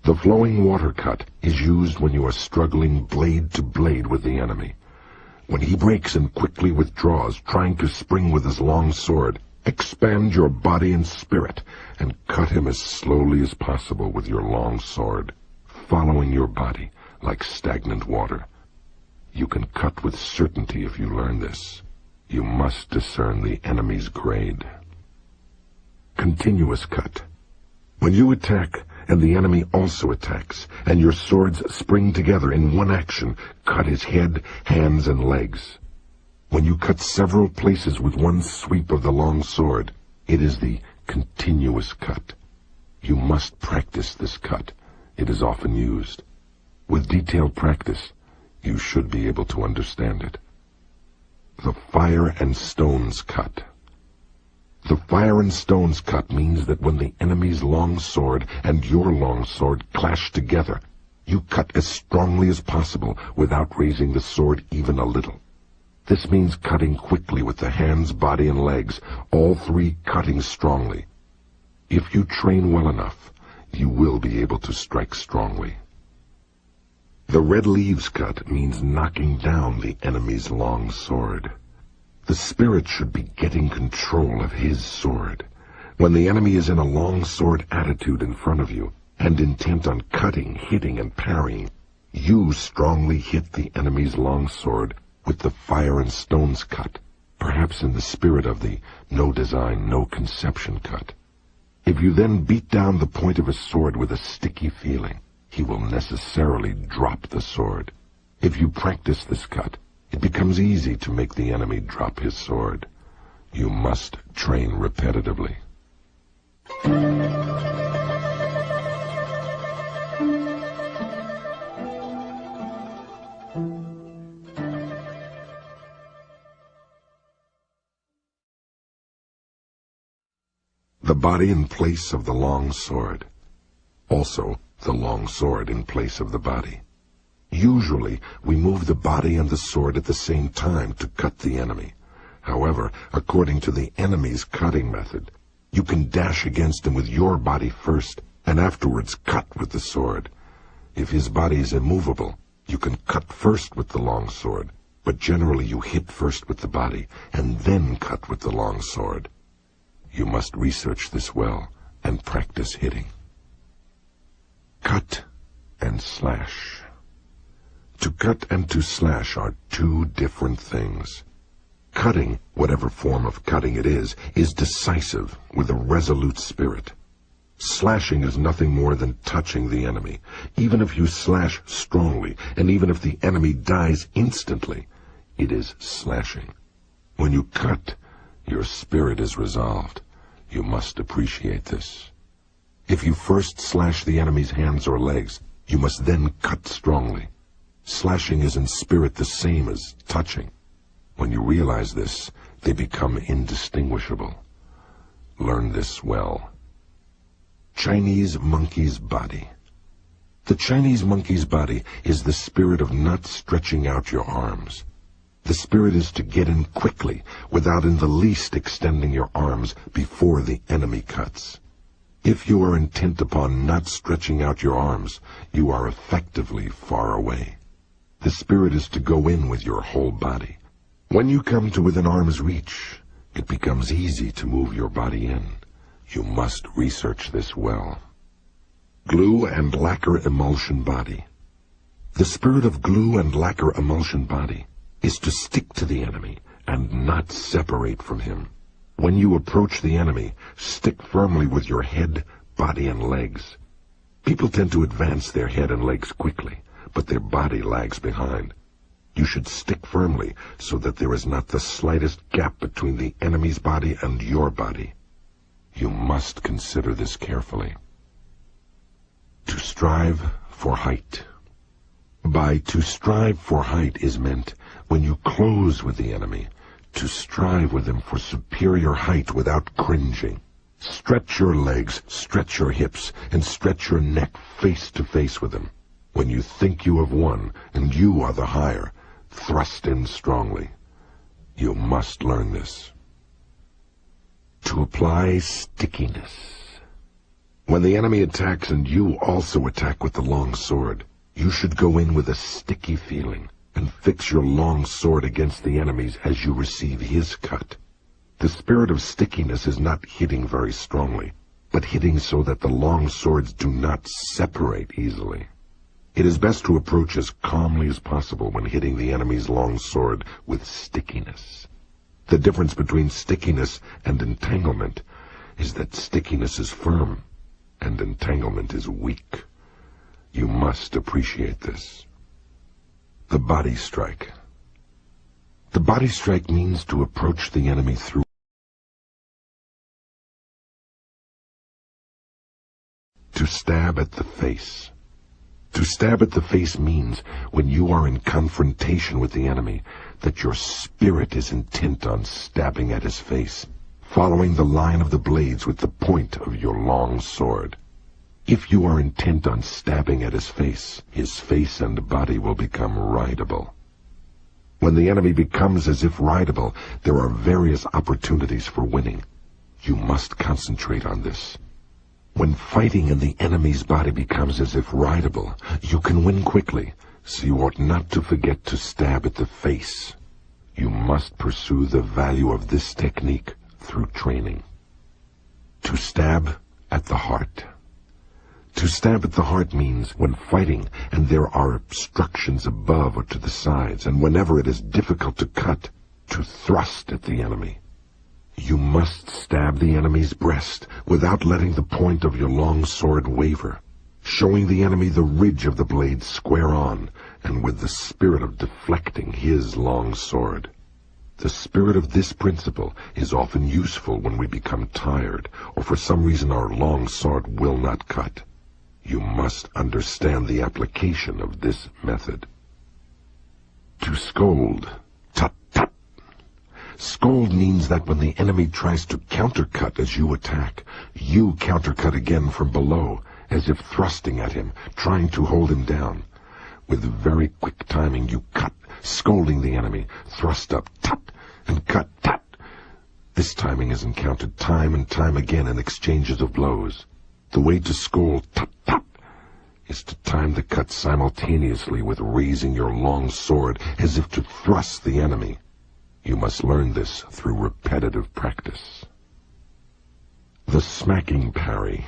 The flowing water cut is used when you are struggling blade to blade with the enemy. When he breaks and quickly withdraws, trying to spring with his long sword, expand your body and spirit and cut him as slowly as possible with your long sword, following your body like stagnant water. You can cut with certainty if you learn this. You must discern the enemy's grade. Continuous cut. When you attack and the enemy also attacks, and your swords spring together in one action, cut his head, hands, and legs. When you cut several places with one sweep of the long sword, it is the continuous cut. You must practice this cut. It is often used. With detailed practice, you should be able to understand it. The fire and stones cut. The fire and stones cut means that when the enemy's long sword and your long sword clash together, you cut as strongly as possible without raising the sword even a little. This means cutting quickly with the hands, body, and legs, all three cutting strongly. If you train well enough, you will be able to strike strongly. The red leaves cut means knocking down the enemy's long sword. The spirit should be getting control of his sword. When the enemy is in a long sword attitude in front of you and intent on cutting, hitting, and parrying, you strongly hit the enemy's long sword with the fire and stones cut, perhaps in the spirit of the no design, no conception cut. If you then beat down the point of his sword with a sticky feeling, he will necessarily drop the sword. If you practice this cut, it becomes easy to make the enemy drop his sword. You must train repetitively. The body in place of the long sword. Also, the long sword in place of the body. Usually, we move the body and the sword at the same time to cut the enemy. However, according to the enemy's cutting method, you can dash against him with your body first, and afterwards cut with the sword. If his body is immovable, you can cut first with the long sword, but generally you hit first with the body, and then cut with the long sword. You must research this well, and practice hitting. Cut and slash. To cut and to slash are two different things. Cutting, whatever form of cutting it is decisive, with a resolute spirit. Slashing is nothing more than touching the enemy. Even if you slash strongly, and even if the enemy dies instantly, it is slashing. When you cut, your spirit is resolved. You must appreciate this. If you first slash the enemy's hands or legs, you must then cut strongly. Slashing is in spirit the same as touching. When you realize this, they become indistinguishable. Learn this well. Chinese monkey's body. The Chinese monkey's body is the spirit of not stretching out your arms. The spirit is to get in quickly, without in the least extending your arms before the enemy cuts. If you are intent upon not stretching out your arms, you are effectively far away. The spirit is to go in with your whole body. When you come to within arm's reach, it becomes easy to move your body in. You must research this well. Glue and lacquer emulsion body. The spirit of glue and lacquer emulsion body is to stick to the enemy and not separate from him. When you approach the enemy, stick firmly with your head, body, and legs. People tend to advance their head and legs quickly, but their body lags behind. You should stick firmly so that there is not the slightest gap between the enemy's body and your body. You must consider this carefully. To strive for height. By to strive for height is meant when you close with the enemy, to strive with him for superior height without cringing. Stretch your legs, stretch your hips, and stretch your neck face to face with him. When you think you have won, and you are the higher, thrust in strongly. You must learn this. To apply stickiness. When the enemy attacks and you also attack with the long sword, you should go in with a sticky feeling and fix your long sword against the enemy's as you receive his cut. The spirit of stickiness is not hitting very strongly, but hitting so that the long swords do not separate easily. It is best to approach as calmly as possible when hitting the enemy's long sword with stickiness. The difference between stickiness and entanglement is that stickiness is firm and entanglement is weak. You must appreciate this. The body strike. The body strike means to approach the enemy through. To stab at the face. To stab at the face means, when you are in confrontation with the enemy, that your spirit is intent on stabbing at his face, following the line of the blades with the point of your long sword. If you are intent on stabbing at his face and body will become rideable. When the enemy becomes as if rideable, there are various opportunities for winning. You must concentrate on this. When fighting and the enemy's body becomes as if rideable, you can win quickly, so you ought not to forget to stab at the face. You must pursue the value of this technique through training. To stab at the heart. To stab at the heart means when fighting and there are obstructions above or to the sides, and whenever it is difficult to cut, to thrust at the enemy. You must stab the enemy's breast without letting the point of your long sword waver, showing the enemy the ridge of the blade square on, and with the spirit of deflecting his long sword. The spirit of this principle is often useful when we become tired, or for some reason our long sword will not cut. You must understand the application of this method. To scold. Tut, tut. Scold means that when the enemy tries to countercut as you attack, you countercut again from below, as if thrusting at him, trying to hold him down. With very quick timing, you cut, scolding the enemy, thrust up, tut, and cut, tut. This timing is encountered time and time again in exchanges of blows. The way to scold, tut, tut, is to time the cut simultaneously with raising your long sword as if to thrust the enemy. You must learn this through repetitive practice. The smacking parry.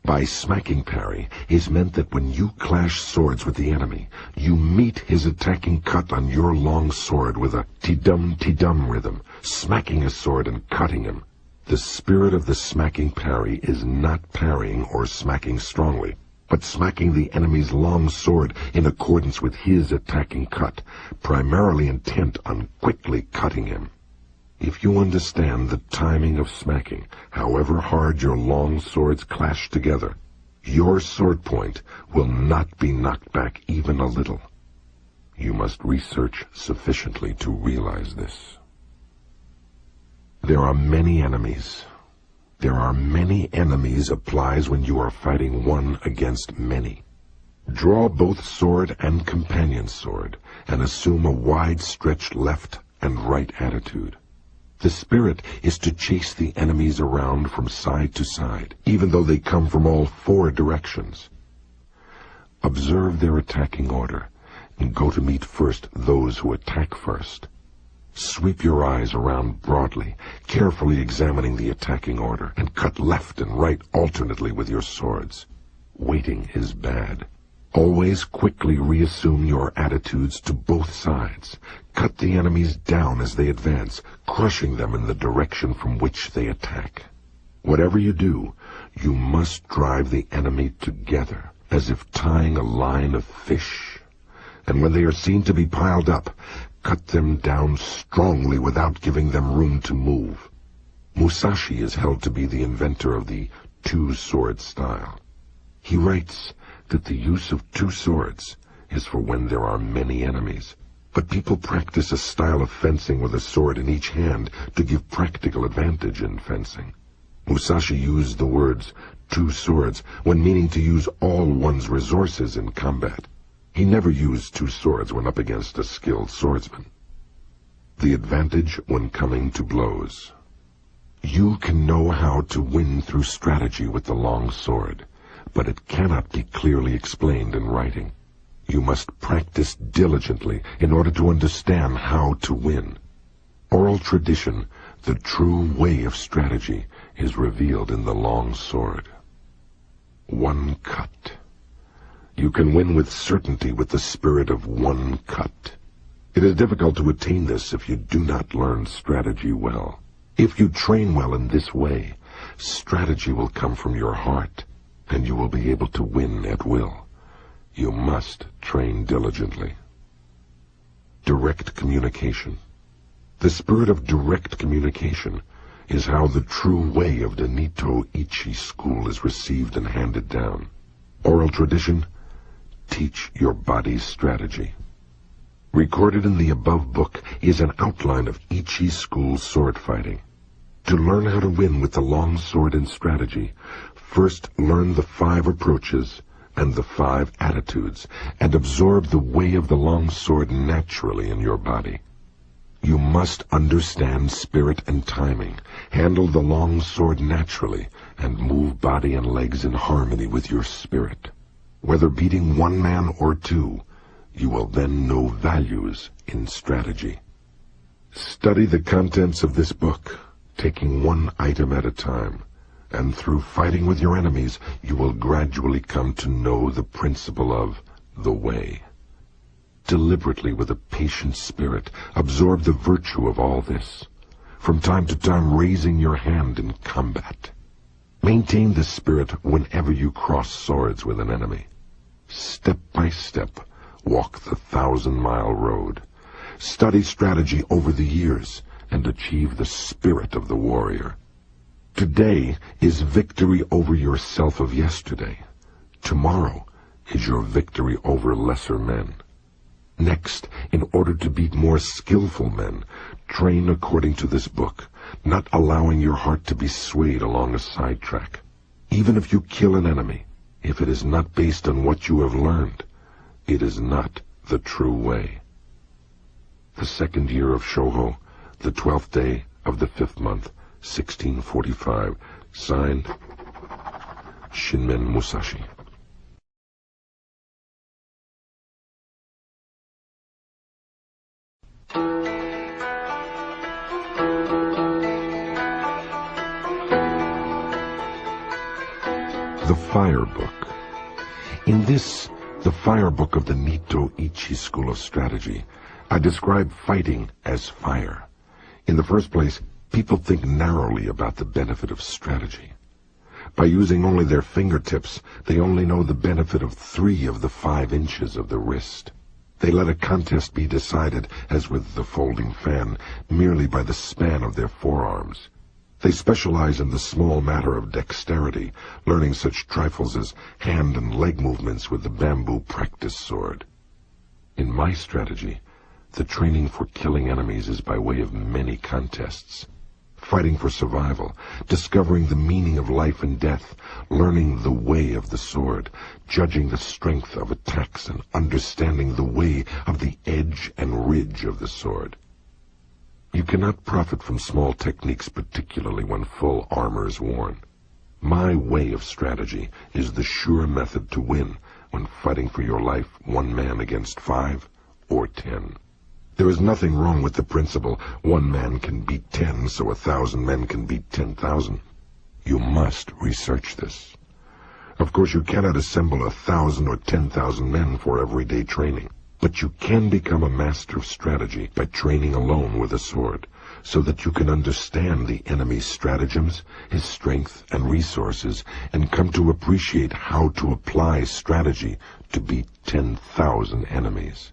By smacking parry is meant that when you clash swords with the enemy, you meet his attacking cut on your long sword with a ti-dum rhythm, smacking a sword and cutting him. The spirit of the smacking parry is not parrying or smacking strongly, but smacking the enemy's long sword in accordance with his attacking cut, primarily intent on quickly cutting him. If you understand the timing of smacking, however hard your long swords clash together, your sword point will not be knocked back even a little. You must research sufficiently to realize this. There are many enemies. There are many enemies applies when you are fighting one against many. Draw both sword and companion sword and assume a wide-stretched left and right attitude. The spirit is to chase the enemies around from side to side, even though they come from all four directions. Observe their attacking order, and go to meet first those who attack first. Sweep your eyes around broadly, carefully examining the attacking order, and cut left and right alternately with your swords. Waiting is bad. Always quickly reassume your attitudes to both sides. Cut the enemies down as they advance, crushing them in the direction from which they attack. Whatever you do, you must drive the enemy together, as if tying a line of fish. And when they are seen to be piled up, cut them down strongly without giving them room to move. Musashi is held to be the inventor of the two-sword style. He writes that the use of two swords is for when there are many enemies, but people practice a style of fencing with a sword in each hand to give practical advantage in fencing. Musashi used the words two swords when meaning to use all one's resources in combat. He never used two swords when up against a skilled swordsman. The advantage when coming to blows. You can know how to win through strategy with the long sword, but it cannot be clearly explained in writing. You must practice diligently in order to understand how to win. Oral tradition, the true way of strategy, is revealed in the long sword. One cut. You can win with certainty with the spirit of one cut. It is difficult to attain this if you do not learn strategy well. If you train well in this way, strategy will come from your heart, and you will be able to win at will. You must train diligently. Direct communication. The spirit of direct communication is how the true way of the Nito Ichi school is received and handed down. Oral tradition, teach your body's strategy. Recorded in the above book is an outline of Ichi school sword fighting. To learn how to win with the long sword in strategy, first learn the 5 approaches and the 5 attitudes, and absorb the way of the long sword naturally in your body. You must understand spirit and timing, handle the long sword naturally, and move body and legs in harmony with your spirit. Whether beating one man or two, you will then know values in strategy. Study the contents of this book, taking one item at a time, and through fighting with your enemies, you will gradually come to know the principle of the way. Deliberately, with a patient spirit, absorb the virtue of all this, from time to time raising your hand in combat. Maintain the spirit whenever you cross swords with an enemy. Step by step, walk the 1,000-mile road. Study strategy over the years and achieve the spirit of the warrior. Today is victory over yourself of yesterday. Tomorrow is your victory over lesser men. Next, in order to beat more skillful men, train according to this book, not allowing your heart to be swayed along a sidetrack. Even if you kill an enemy, if it is not based on what you have learned, It is not the true way. The 2nd year of Shoho, the 12th day of the 5th month, 1645. Signed, Shinmen Musashi. The Fire Book. In this, the Fire Book of the Nito Ichi School of Strategy, I describe fighting as fire. In the first place, people think narrowly about the benefit of strategy. By using only their fingertips, they only know the benefit of 3 of the 5 inches of the wrist. They let a contest be decided, as with the folding fan, merely by the span of their forearms. They specialize in the small matter of dexterity, learning such trifles as hand and leg movements with the bamboo practice sword. In my strategy, the training for killing enemies is by way of many contests. Fighting for survival, discovering the meaning of life and death, learning the way of the sword, judging the strength of attacks, and understanding the way of the edge and ridge of the sword. You cannot profit from small techniques, particularly when full armor is worn. My way of strategy is the sure method to win when fighting for your life 1 man against 5 or 10. There is nothing wrong with the principle 1 man can beat 10, so 1,000 men can beat 10,000. You must research this. Of course, you cannot assemble 1,000 or 10,000 men for everyday training. But you can become a master of strategy by training alone with a sword, so that you can understand the enemy's stratagems, his strength and resources, and come to appreciate how to apply strategy to beat 10,000 enemies.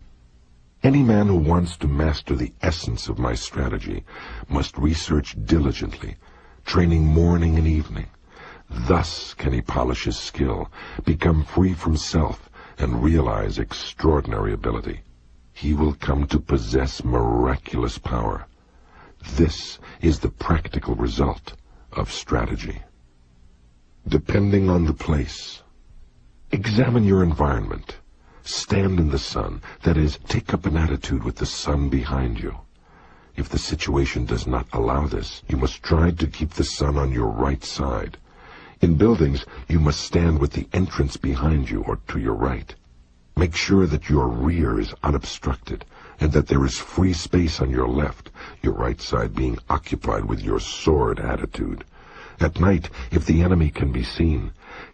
Any man who wants to master the essence of my strategy must research diligently, training morning and evening. Thus can he polish his skill, become free from self, and realize extraordinary ability. He will come to possess miraculous power. This is the practical result of strategy. Depending on the place. Examine your environment. Stand in the sun, that is, take up an attitude with the sun behind you. If the situation does not allow this, you must try to keep the sun on your right side. In buildings, you must stand with the entrance behind you or to your right. Make sure that your rear is unobstructed and that there is free space on your left, your right side being occupied with your sword attitude. At night, if the enemy can be seen,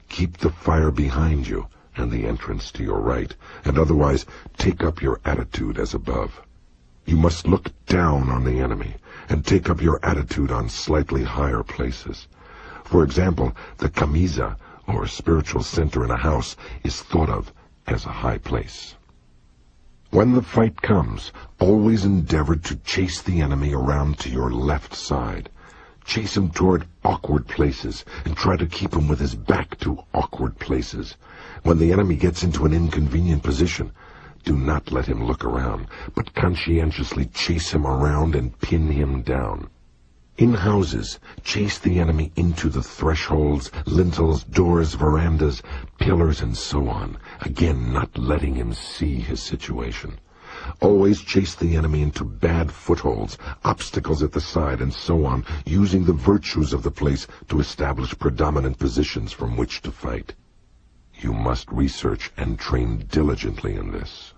keep the fire behind you and the entrance to your right, and otherwise take up your attitude as above. You must look down on the enemy and take up your attitude on slightly higher places. For example, the camisa, or spiritual center in a house, is thought of as a high place. When the fight comes, always endeavor to chase the enemy around to your left side. Chase him toward awkward places, and try to keep him with his back to awkward places. When the enemy gets into an inconvenient position, do not let him look around, but conscientiously chase him around and pin him down. In houses, chase the enemy into the thresholds, lintels, doors, verandas, pillars, and so on, again not letting him see his situation. Always chase the enemy into bad footholds, obstacles at the side, and so on, using the virtues of the place to establish predominant positions from which to fight. You must research and train diligently in this.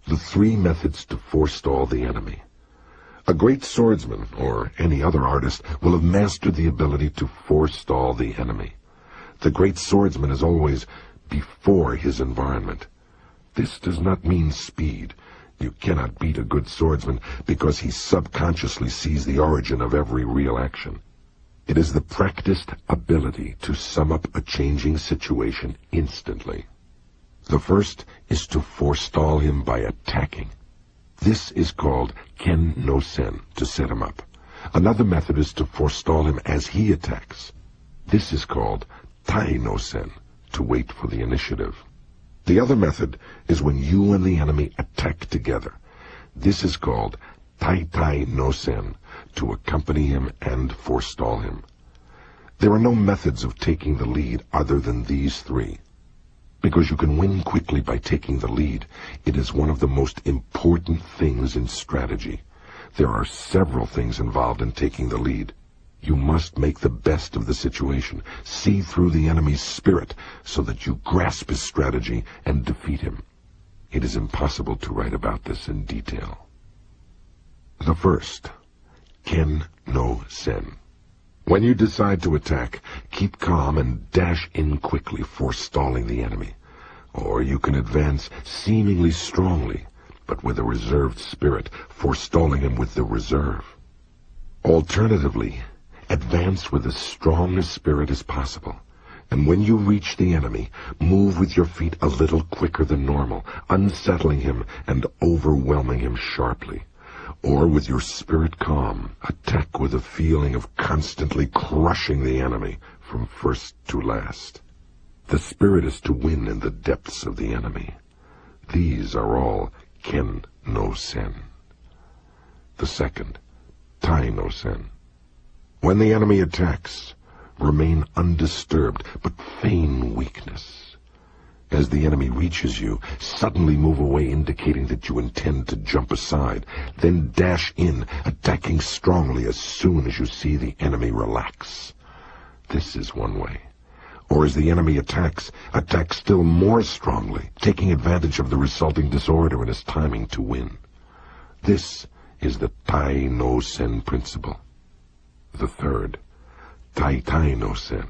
The 3 methods to forestall the enemy. A great swordsman, or any other artist, will have mastered the ability to forestall the enemy. The great swordsman is always before his environment. This does not mean speed. You cannot beat a good swordsman because he subconsciously sees the origin of every real action. It is the practiced ability to sum up a changing situation instantly. The first is to forestall him by attacking. This is called ken no sen, to set him up. Another method is to forestall him as he attacks. This is called tai no sen, to wait for the initiative. The other method is when you and the enemy attack together. This is called tai tai no sen, to accompany him and forestall him. There are no methods of taking the lead other than these 3. Because you can win quickly by taking the lead, it is one of the most important things in strategy. There are several things involved in taking the lead. You must make the best of the situation, see through the enemy's spirit so that you grasp his strategy and defeat him. It is impossible to write about this in detail. The first, Ken no Sen. When you decide to attack, keep calm and dash in quickly, forestalling the enemy. Or you can advance seemingly strongly, but with a reserved spirit, forestalling him with the reserve. Alternatively, advance with as strong a spirit as possible, and when you reach the enemy, move with your feet a little quicker than normal, unsettling him and overwhelming him sharply. Or with your spirit calm, attack with a feeling of constantly crushing the enemy from first to last. The spirit is to win in the depths of the enemy. These are all Ken no Sen. The second, Tai no Sen. When the enemy attacks, remain undisturbed, but feign weakness. As the enemy reaches you, suddenly move away, indicating that you intend to jump aside. Then dash in, attacking strongly as soon as you see the enemy relax. This is one way. Or as the enemy attacks, attack still more strongly, taking advantage of the resulting disorder in his timing to win. This is the Tai no Sen principle. The third, Tai no Sen.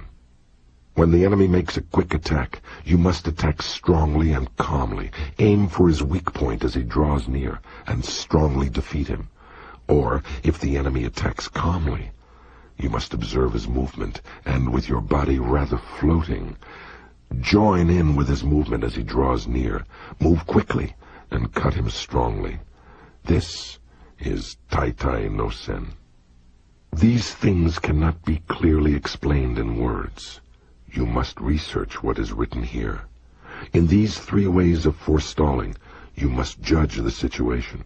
When the enemy makes a quick attack, you must attack strongly and calmly. Aim for his weak point as he draws near, and strongly defeat him. Or, if the enemy attacks calmly, you must observe his movement, and with your body rather floating, join in with his movement as he draws near. Move quickly, and cut him strongly. This is Tai no Sen. These things cannot be clearly explained in words. You must research what is written here. In these three ways of forestalling, you must judge the situation.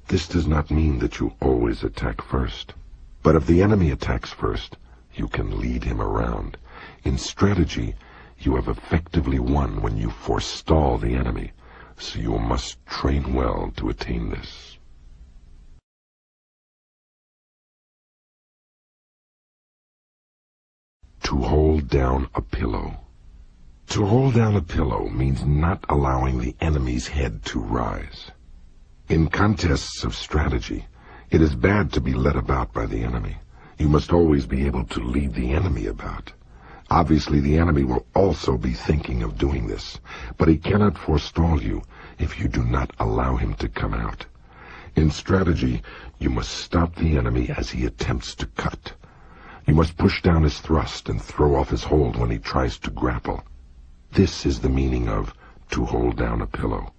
This does not mean that you always attack first. But if the enemy attacks first, you can lead him around. In strategy, you have effectively won when you forestall the enemy, so you must train well to attain this. To hold down a pillow. To hold down a pillow means not allowing the enemy's head to rise. In contests of strategy, it is bad to be led about by the enemy. You must always be able to lead the enemy about. Obviously, the enemy will also be thinking of doing this, but he cannot forestall you if you do not allow him to come out. In strategy, you must stop the enemy as he attempts to cut. You must push down his thrust and throw off his hold when he tries to grapple. This is the meaning of to hold down a pillow.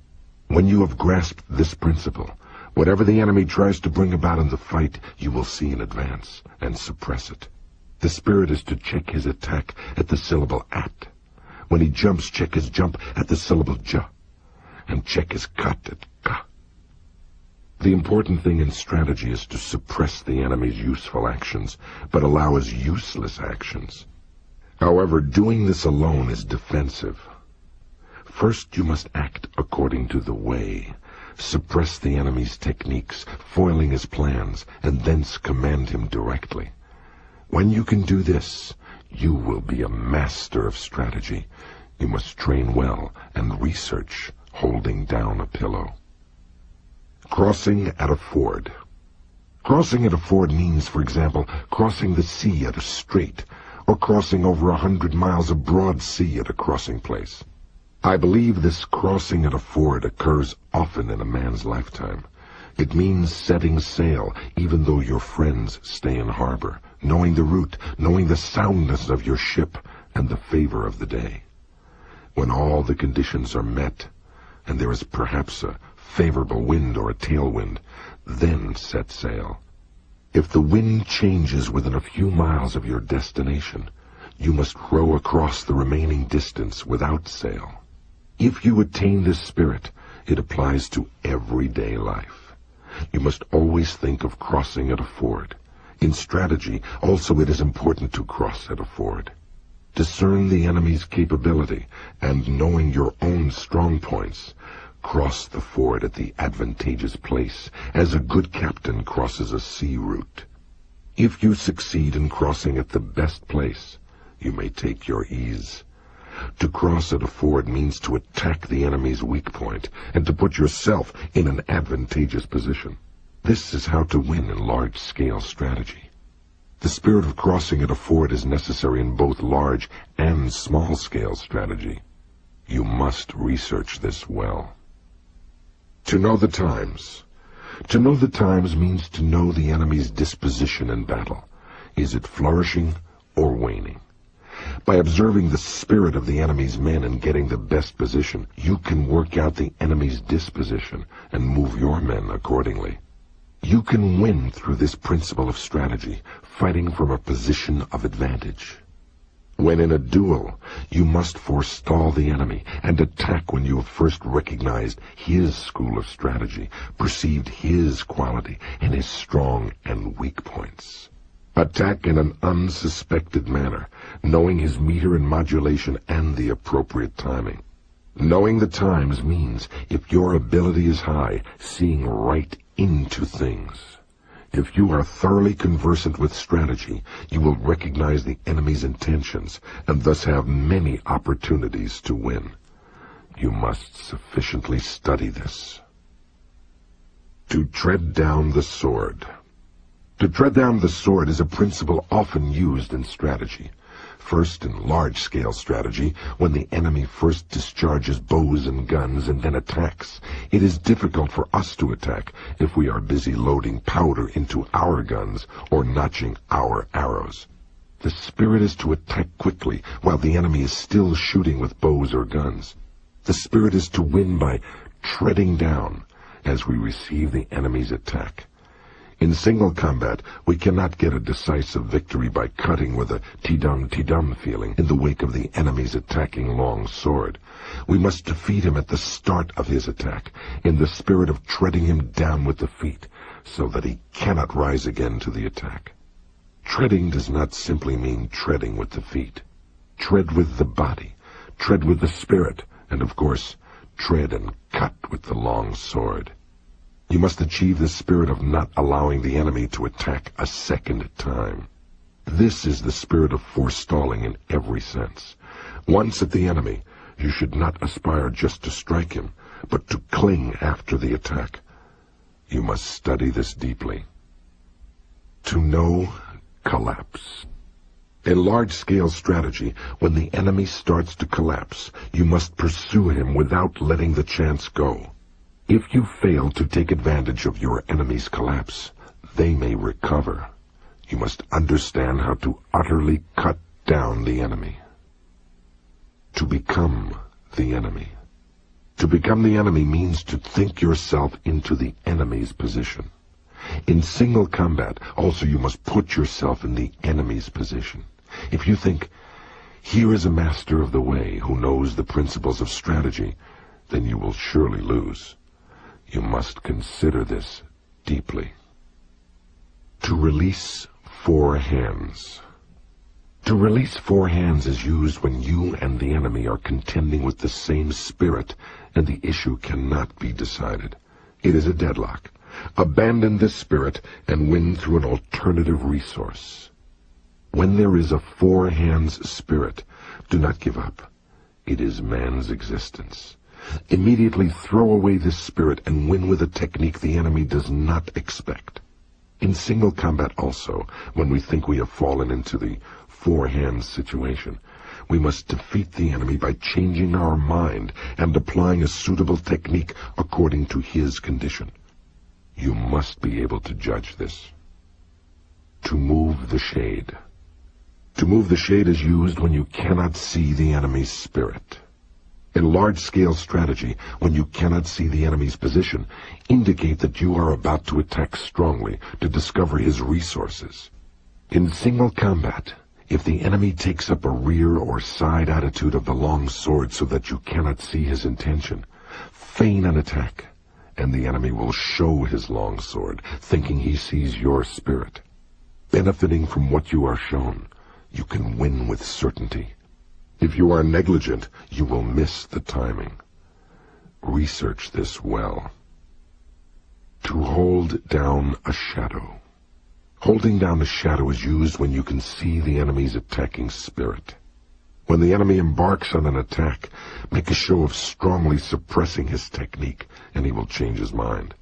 When you have grasped this principle, whatever the enemy tries to bring about in the fight, you will see in advance and suppress it. The spirit is to check his attack at the syllable at. When he jumps, check his jump at the syllable j, and check his cut at ka. The important thing in strategy is to suppress the enemy's useful actions, but allow his useless actions. However, doing this alone is defensive. First, you must act according to the way. Suppress the enemy's techniques, foiling his plans, and thence command him directly. When you can do this, you will be a master of strategy. You must train well and research holding down a pillow. Crossing at a ford. Crossing at a ford means, for example, crossing the sea at a strait, or crossing over 100 miles of broad sea at a crossing place. I believe this crossing at a ford occurs often in a man's lifetime. It means setting sail, even though your friends stay in harbor, knowing the route, knowing the soundness of your ship, and the favor of the day. When all the conditions are met, and there is perhaps a favorable wind or a tailwind, then set sail. If the wind changes within a few miles of your destination, you must row across the remaining distance without sail. If you attain this spirit, it applies to everyday life. You must always think of crossing at a ford. In strategy, also, it is important to cross at a ford. Discern the enemy's capability, and knowing your own strong points, cross the ford at the advantageous place, as a good captain crosses a sea route. If you succeed in crossing at the best place, you may take your ease. To cross at a ford means to attack the enemy's weak point, and to put yourself in an advantageous position. This is how to win in large-scale strategy. The spirit of crossing at a ford is necessary in both large and small-scale strategy. You must research this well. To know the times. To know the times means to know the enemy's disposition in battle. Is it flourishing or waning? By observing the spirit of the enemy's men and getting the best position, you can work out the enemy's disposition and move your men accordingly. You can win through this principle of strategy, fighting from a position of advantage. When in a duel, you must forestall the enemy and attack when you have first recognized his school of strategy, perceived his quality and his strong and weak points. Attack in an unsuspected manner, knowing his meter and modulation and the appropriate timing. Knowing the times means, if your ability is high, seeing right into things. If you are thoroughly conversant with strategy, you will recognize the enemy's intentions and thus have many opportunities to win. You must sufficiently study this. To tread down the sword. To tread down the sword is a principle often used in strategy. First, in large-scale strategy, when the enemy first discharges bows and guns and then attacks, it is difficult for us to attack if we are busy loading powder into our guns or notching our arrows. The spirit is to attack quickly while the enemy is still shooting with bows or guns. The spirit is to win by treading down as we receive the enemy's attack. In single combat, we cannot get a decisive victory by cutting with a ti-dum feeling in the wake of the enemy's attacking long sword. We must defeat him at the start of his attack, in the spirit of treading him down with the feet, so that he cannot rise again to the attack. Treading does not simply mean treading with the feet. Tread with the body, tread with the spirit, and of course, tread and cut with the long sword. You must achieve the spirit of not allowing the enemy to attack a second time. This is the spirit of forestalling in every sense. Once at the enemy, you should not aspire just to strike him, but to cling after the attack. You must study this deeply. To know collapse. In large-scale strategy, when the enemy starts to collapse, you must pursue him without letting the chance go. If you fail to take advantage of your enemy's collapse, they may recover. You must understand how to utterly cut down the enemy. To become the enemy. To become the enemy means to think yourself into the enemy's position. In single combat, also you must put yourself in the enemy's position. If you think, here is a master of the way who knows the principles of strategy, then you will surely lose. You must consider this deeply. To release four hands. To release four hands is used when you and the enemy are contending with the same spirit and the issue cannot be decided. It is a deadlock. Abandon this spirit and win through an alternative resource. When there is a four hands spirit, do not give up. It is man's existence. Immediately throw away this spirit and win with a technique the enemy does not expect. In single combat also, when we think we have fallen into the four-hands situation, we must defeat the enemy by changing our mind and applying a suitable technique according to his condition. You must be able to judge this. To move the shade. To move the shade is used when you cannot see the enemy's spirit. In large-scale strategy, when you cannot see the enemy's position, indicate that you are about to attack strongly to discover his resources. In single combat, if the enemy takes up a rear or side attitude of the long sword so that you cannot see his intention, feign an attack, and the enemy will show his long sword, thinking he sees your spirit. Benefiting from what you are shown, you can win with certainty If you are negligent, you will miss the timing. Research this well. To hold down a shadow. Holding down a shadow is used when you can see the enemy's attacking spirit. When the enemy embarks on an attack, make a show of strongly suppressing his technique, and he will change his mind.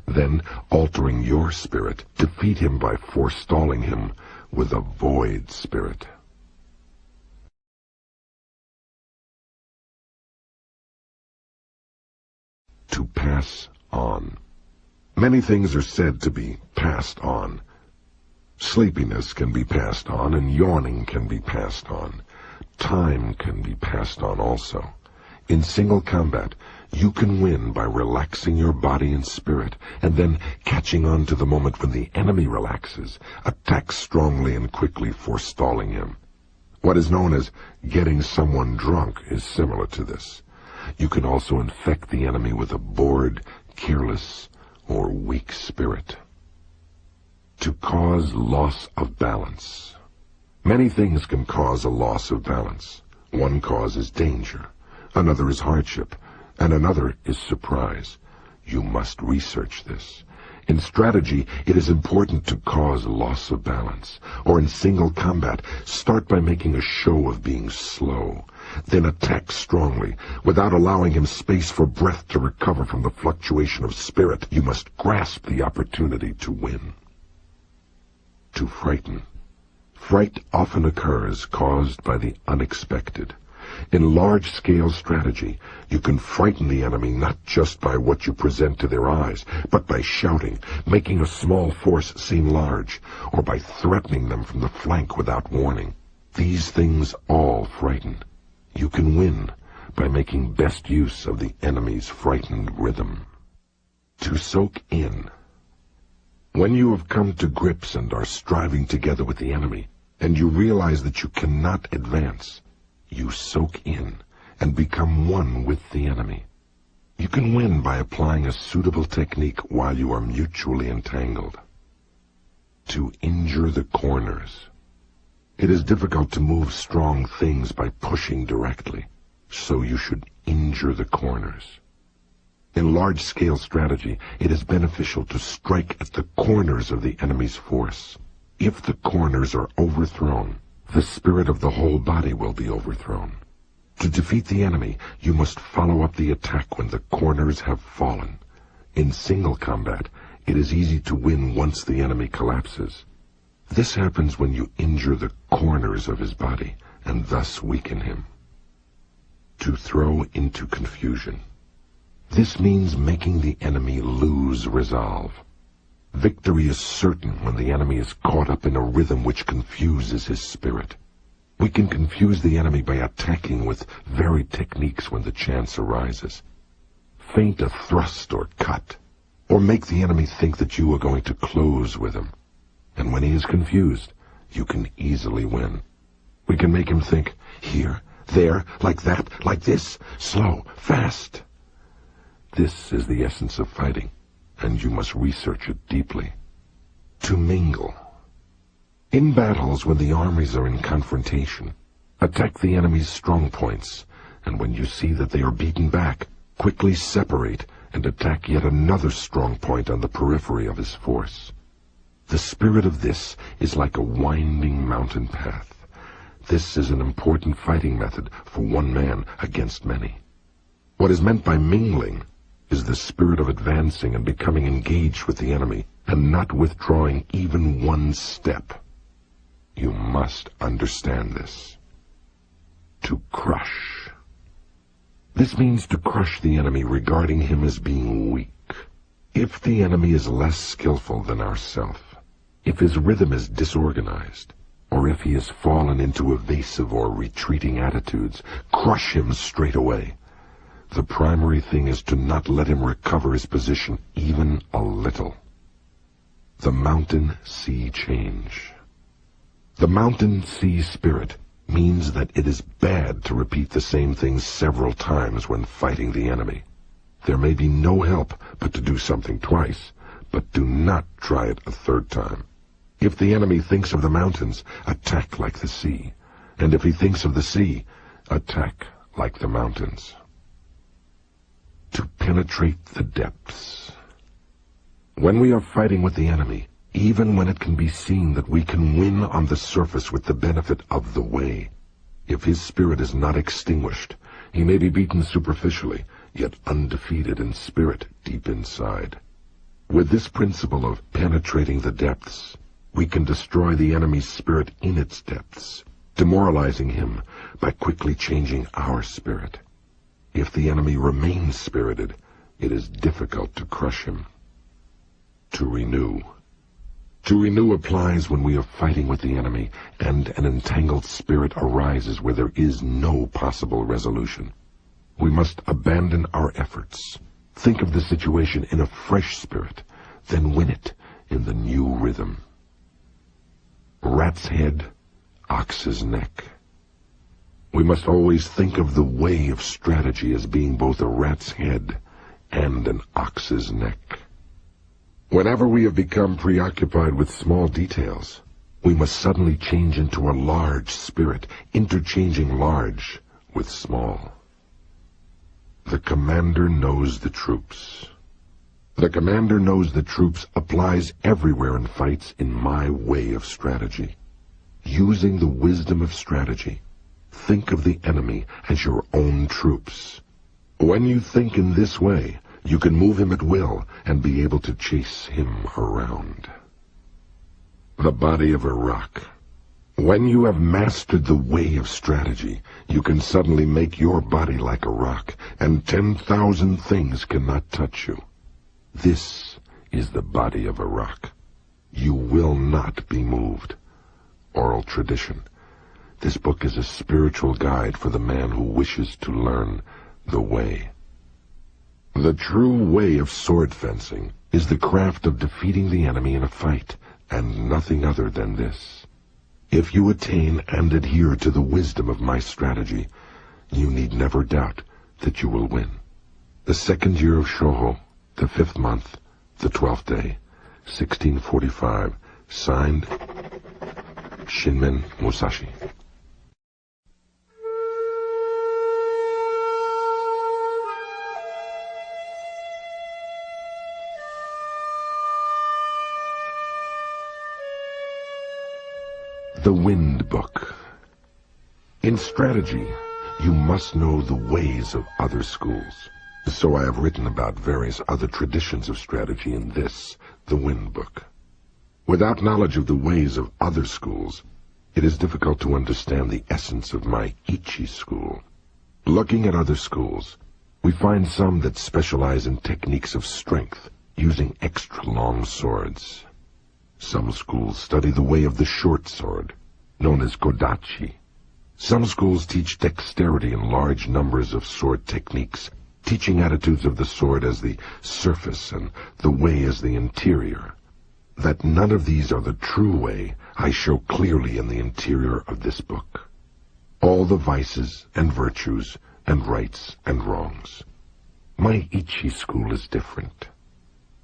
Then, altering your spirit, defeat him by forestalling him with a void spirit. To pass on. Many things are said to be passed on. Sleepiness can be passed on, and yawning can be passed on. Time can be passed on also. In single combat, you can win by relaxing your body and spirit, and then catching on to the moment when the enemy relaxes, attack strongly and quickly, forestalling him. What is known as getting someone drunk is similar to this. You can also infect the enemy with a bored, careless, or weak spirit. To cause loss of balance. Many things can cause a loss of balance. One cause is danger, another is hardship, and another is surprise. You must research this. In strategy, it is important to cause loss of balance. Or in single combat, start by making a show of being slow. Then attack strongly, without allowing him space for breath to recover from the fluctuation of spirit. You must grasp the opportunity to win. To frighten. Fright often occurs caused by the unexpected. In large-scale strategy, you can frighten the enemy not just by what you present to their eyes, but by shouting, making a small force seem large, or by threatening them from the flank without warning. These things all frighten. You can win by making best use of the enemy's frightened rhythm. To soak in. When you have come to grips and are striving together with the enemy, and you realize that you cannot advance, you soak in and become one with the enemy. You can win by applying a suitable technique while you are mutually entangled. To injure the corners. It is difficult to move strong things by pushing directly, so you should injure the corners. In large-scale strategy, it is beneficial to strike at the corners of the enemy's force. If the corners are overthrown, the spirit of the whole body will be overthrown. To defeat the enemy, you must follow up the attack when the corners have fallen. In single combat, it is easy to win once the enemy collapses. This happens when you injure the corners of his body, and thus weaken him. To throw into confusion. This means making the enemy lose resolve. Victory is certain when the enemy is caught up in a rhythm which confuses his spirit. We can confuse the enemy by attacking with varied techniques when the chance arises. Feint a thrust or cut, or make the enemy think that you are going to close with him. And when he is confused, you can easily win. We can make him think, here, there, like that, like this, slow, fast. This is the essence of fighting, and you must research it deeply. To mingle. In battles when the armies are in confrontation, attack the enemy's strong points, and when you see that they are beaten back, quickly separate and attack yet another strong point on the periphery of his force. The spirit of this is like a winding mountain path. This is an important fighting method for one man against many. What is meant by mingling is the spirit of advancing and becoming engaged with the enemy, and not withdrawing even one step. You must understand this. To crush. This means to crush the enemy, regarding him as being weak. If the enemy is less skillful than ourself, if his rhythm is disorganized, or if he has fallen into evasive or retreating attitudes, crush him straight away. The primary thing is to not let him recover his position even a little. The mountain sea change. The mountain sea spirit means that it is bad to repeat the same thing several times when fighting the enemy. There may be no help but to do something twice, but do not try it a third time. If the enemy thinks of the mountains, attack like the sea. And if he thinks of the sea, Attack like the mountains. To penetrate the depths. When we are fighting with the enemy, even when it can be seen that we can win on the surface with the benefit of the way, if his spirit is not extinguished, he may be beaten superficially, yet undefeated in spirit deep inside. With this principle of penetrating the depths, we can destroy the enemy's spirit in its depths, demoralizing him by quickly changing our spirit. If the enemy remains spirited, it is difficult to crush him. To renew. To renew applies when we are fighting with the enemy and an entangled spirit arises where there is no possible resolution. We must abandon our efforts, think of the situation in a fresh spirit, then win it in the new rhythm. Rat's head, ox's neck. We must always think of the way of strategy as being both a rat's head and an ox's neck. Whenever we have become preoccupied with small details, we must suddenly change into a large spirit, interchanging large with small. The commander knows the troops. The commander knows the troops applies everywhere in fights in my way of strategy. Using the wisdom of strategy, think of the enemy as your own troops. When you think in this way, you can move him at will and be able to chase him around. The body of a rock. When you have mastered the way of strategy, you can suddenly make your body like a rock, and 10,000 things cannot touch you. This is the body of a rock. You will not be moved. Oral tradition. This book is a spiritual guide for the man who wishes to learn the way. The true way of sword fencing is the craft of defeating the enemy in a fight, and nothing other than this. If you attain and adhere to the wisdom of my strategy, you need never doubt that you will win. The 2nd year of Shoho, the 5th month, the 12th day, 1645, signed, Shinmen Musashi. The Wind Book. In strategy, you must know the ways of other schools. So I have written about various other traditions of strategy in this, the Wind Book. Without knowledge of the ways of other schools, it is difficult to understand the essence of my Ichi school. Looking at other schools, we find some that specialize in techniques of strength, using extra long swords. Some schools study the way of the short sword, known as kodachi. Some schools teach dexterity in large numbers of sword techniques, teaching attitudes of the sword as the surface and the way as the interior. That none of these are the true way, I show clearly in the interior of this book. All the vices and virtues and rights and wrongs. My Ichi school is different.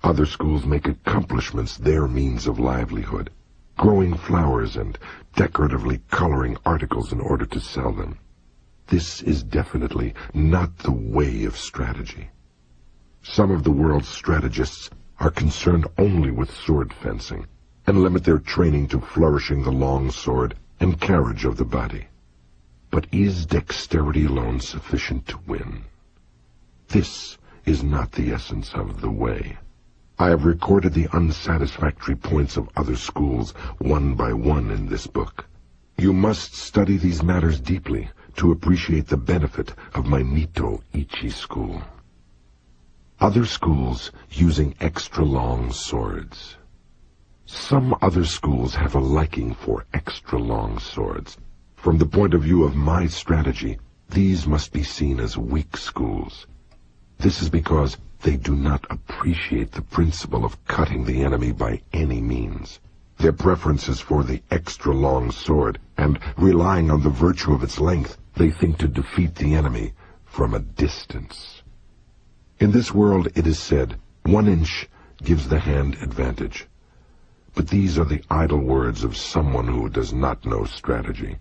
Other schools make accomplishments their means of livelihood, growing flowers and decoratively coloring articles in order to sell them. This is definitely not the way of strategy. Some of the world's strategists are concerned only with sword fencing, and limit their training to flourishing the long sword and carriage of the body. But is dexterity alone sufficient to win? This is not the essence of the way. I have recorded the unsatisfactory points of other schools one by one in this book. You must study these matters deeply to appreciate the benefit of my Nito Ichi school. Other schools using extra long swords. Some other schools have a liking for extra long swords. From the point of view of my strategy, these must be seen as weak schools. This is because they do not appreciate the principle of cutting the enemy by any means. Their preference is for the extra long sword, and relying on the virtue of its length, they think to defeat the enemy from a distance. In this world it is said, 1 inch gives the hand advantage. But these are the idle words of someone who does not know strategy.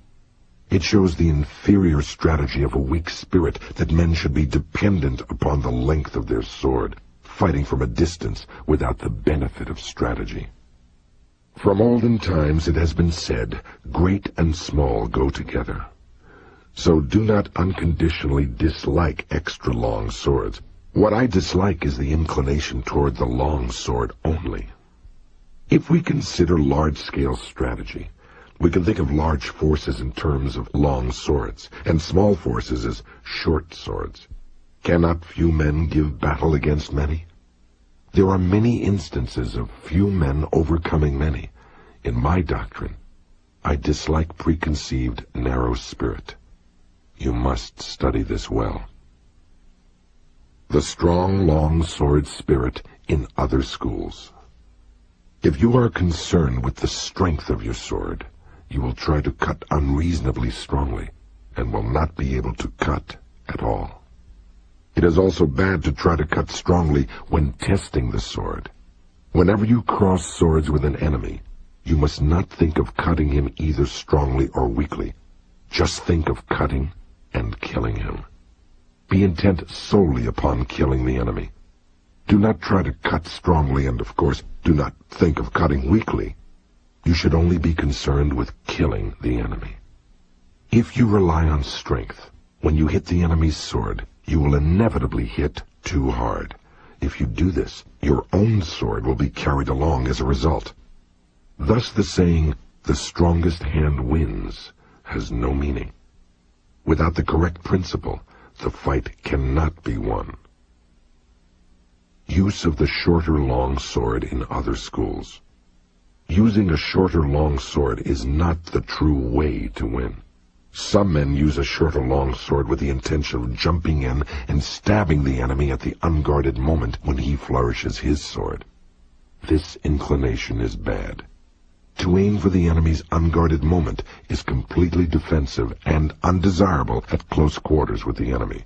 It shows the inferior strategy of a weak spirit that men should be dependent upon the length of their sword, fighting from a distance without the benefit of strategy. From olden times it has been said, great and small go together. So do not unconditionally dislike extra long swords. What I dislike is the inclination toward the long sword only. If we consider large-scale strategy, we can think of large forces in terms of long swords, and small forces as short swords. Cannot few men give battle against many? There are many instances of few men overcoming many. In my doctrine, I dislike preconceived narrow spirit. You must study this well. The strong long sword spirit in other schools. If you are concerned with the strength of your sword, you will try to cut unreasonably strongly, and will not be able to cut at all. It is also bad to try to cut strongly when testing the sword. Whenever you cross swords with an enemy, you must not think of cutting him either strongly or weakly. Just think of cutting and killing him. Be intent solely upon killing the enemy. Do not try to cut strongly, and of course, do not think of cutting weakly. You should only be concerned with killing the enemy. If you rely on strength, when you hit the enemy's sword, you will inevitably hit too hard. If you do this, your own sword will be carried along as a result. Thus the saying, "the strongest hand wins," has no meaning. Without the correct principle, the fight cannot be won. Use of the shorter long sword in other schools. Using a shorter long sword is not the true way to win. Some men use a shorter long sword with the intention of jumping in and stabbing the enemy at the unguarded moment when he flourishes his sword. This inclination is bad. To aim for the enemy's unguarded moment is completely defensive and undesirable at close quarters with the enemy.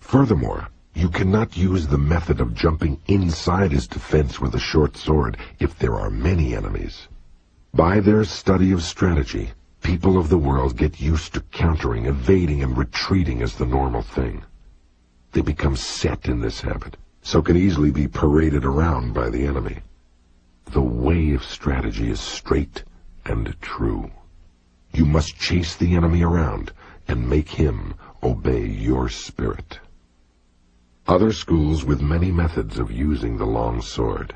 Furthermore, you cannot use the method of jumping inside his defense with a short sword if there are many enemies. By their study of strategy, people of the world get used to countering, evading, and retreating as the normal thing. They become set in this habit, so can easily be paraded around by the enemy. The way of strategy is straight and true. You must chase the enemy around and make him obey your spirit. Other schools with many methods of using the long sword.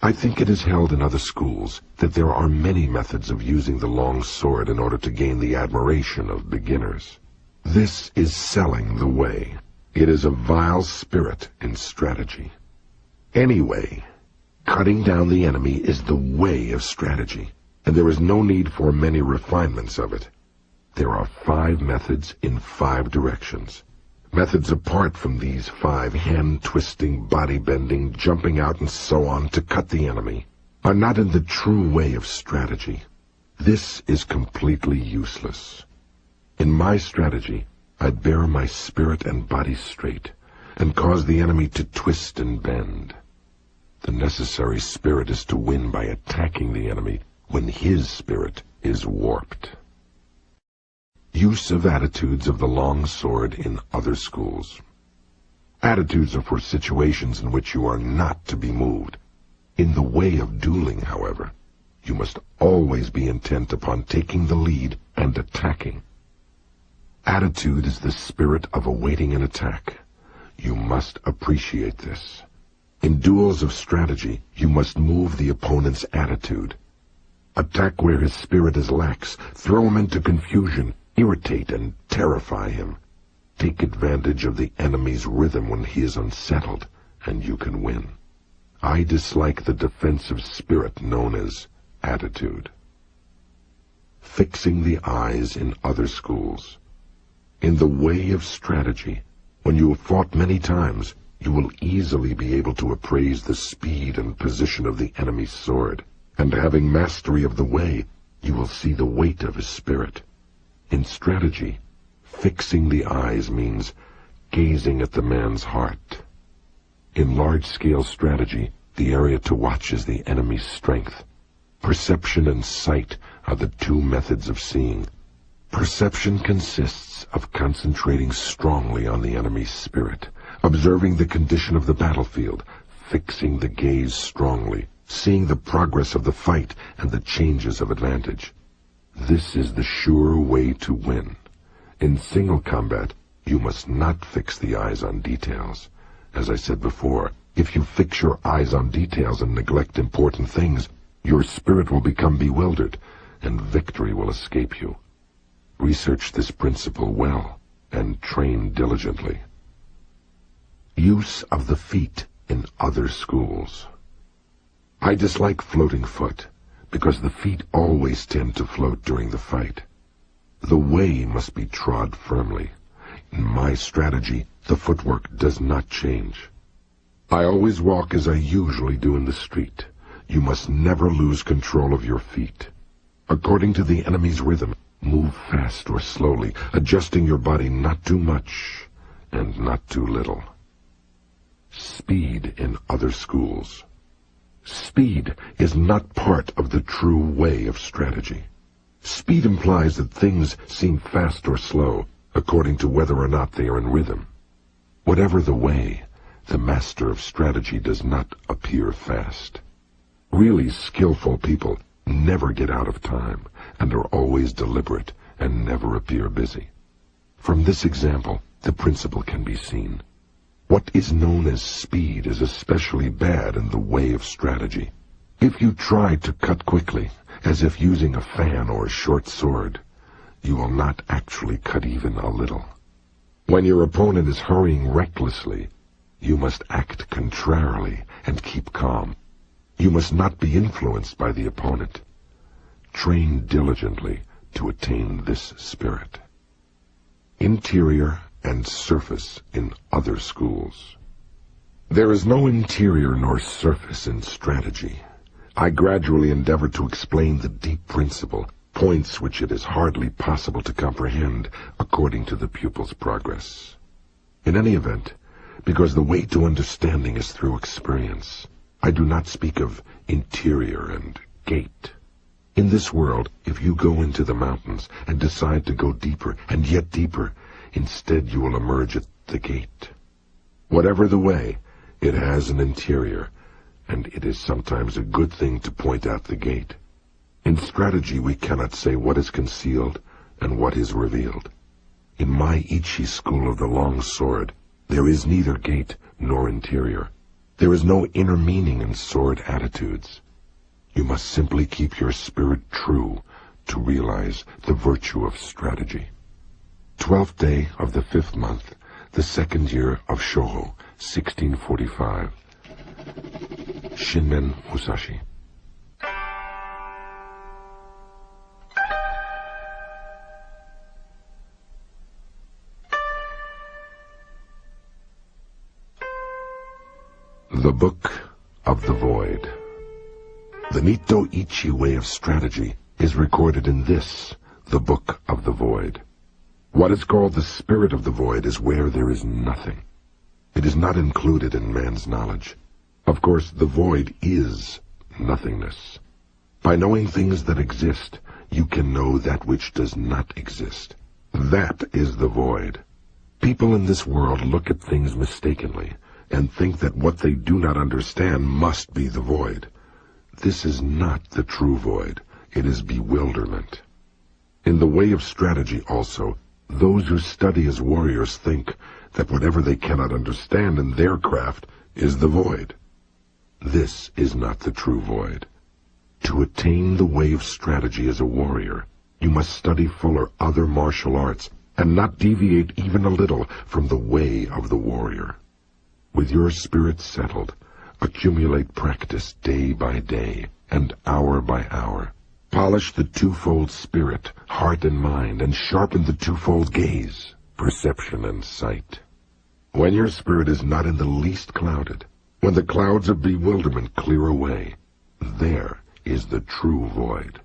I think it is held in other schools that there are many methods of using the long sword in order to gain the admiration of beginners. This is selling the way. It is a vile spirit in strategy. Anyway, cutting down the enemy is the way of strategy, and there is no need for many refinements of it. There are 5 methods in 5 directions. Methods apart from these 5 hand-twisting, body-bending, jumping out and so on to cut the enemy are not in the true way of strategy. This is completely useless. In my strategy, I bear my spirit and body straight and cause the enemy to twist and bend. The necessary spirit is to win by attacking the enemy when his spirit is warped. Use of attitudes of the long sword in other schools. Attitudes are for situations in which you are not to be moved. In the way of dueling, however, you must always be intent upon taking the lead and attacking. Attitude is the spirit of awaiting an attack. You must appreciate this. In duels of strategy, you must move the opponent's attitude. Attack where his spirit is lax, throw him into confusion, irritate and terrify him. Take advantage of the enemy's rhythm when he is unsettled, and you can win. I dislike the defensive spirit known as attitude. Fixing the eyes in other schools. In the way of strategy, when you have fought many times, you will easily be able to appraise the speed and position of the enemy's sword, and having mastery of the way, you will see the weight of his spirit. In strategy, fixing the eyes means gazing at the man's heart. In large-scale strategy, the area to watch is the enemy's strength. Perception and sight are the 2 methods of seeing. Perception consists of concentrating strongly on the enemy's spirit, observing the condition of the battlefield, fixing the gaze strongly, seeing the progress of the fight and the changes of advantage. This is the sure way to win. In single combat, you must not fix the eyes on details. As I said before, if you fix your eyes on details and neglect important things, your spirit will become bewildered, and victory will escape you. Research this principle well, and train diligently. Use of the feet in other schools. I dislike floating foot, because the feet always tend to float during the fight. The way must be trod firmly. In my strategy, the footwork does not change. I always walk as I usually do in the street. You must never lose control of your feet. According to the enemy's rhythm, move fast or slowly, adjusting your body not too much and not too little. Speed in other schools. Speed is not part of the true way of strategy. Speed implies that things seem fast or slow, according to whether or not they are in rhythm. Whatever the way, the master of strategy does not appear fast. Really skillful people never get out of time and are always deliberate and never appear busy. From this example, the principle can be seen. What is known as speed is especially bad in the way of strategy. If you try to cut quickly, as if using a fan or a short sword, you will not actually cut even a little. When your opponent is hurrying recklessly, you must act contrarily and keep calm. You must not be influenced by the opponent. Train diligently to attain this spirit. Interior and surface in other schools. There is no interior nor surface in strategy. I gradually endeavor to explain the deep principle, points which it is hardly possible to comprehend according to the pupil's progress. In any event, because the way to understanding is through experience, I do not speak of interior and gate. In this world, if you go into the mountains and decide to go deeper and yet deeper, instead you will emerge at the gate. Whatever the way, it has an interior, and it is sometimes a good thing to point out the gate. In strategy, we cannot say what is concealed and what is revealed. In my Ichi school of the long sword, there is neither gate nor interior. There is no inner meaning in sword attitudes. You must simply keep your spirit true to realize the virtue of strategy. 12th day of the 5th month, the 2nd year of Shoho, 1645. Shinmen Musashi. The Book of the Void. The Nito Ichi way of strategy is recorded in this, the Book of the Void. What is called the spirit of the void is where there is nothing. It is not included in man's knowledge. Of course, the void is nothingness. By knowing things that exist, you can know that which does not exist. That is the void. People in this world look at things mistakenly and think that what they do not understand must be the void. This is not the true void. It is bewilderment. In the way of strategy also, those who study as warriors think that whatever they cannot understand in their craft is the void. This is not the true void. To attain the way of strategy as a warrior, you must study fuller other martial arts and not deviate even a little from the way of the warrior. With your spirit settled, accumulate practice day by day and hour by hour. Polish the twofold spirit, heart and mind, and sharpen the twofold gaze, perception and sight. When your spirit is not in the least clouded, when the clouds of bewilderment clear away, there is the true void.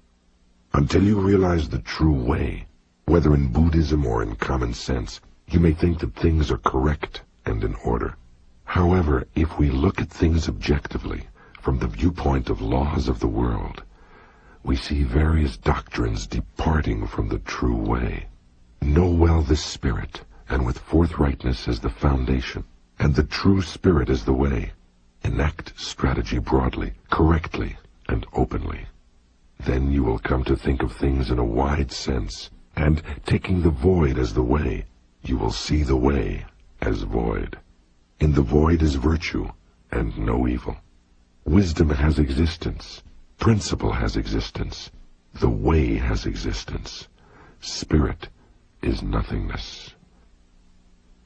Until you realize the true way, whether in Buddhism or in common sense, you may think that things are correct and in order. However, if we look at things objectively, from the viewpoint of laws of the world, we see various doctrines departing from the true way. Know well this spirit, and with forthrightness as the foundation, and the true spirit as the way, enact strategy broadly, correctly, and openly. Then you will come to think of things in a wide sense, and, taking the void as the way, you will see the way as void. In the void is virtue, and no evil. Wisdom has existence. Principle has existence. The way has existence. Spirit is nothingness.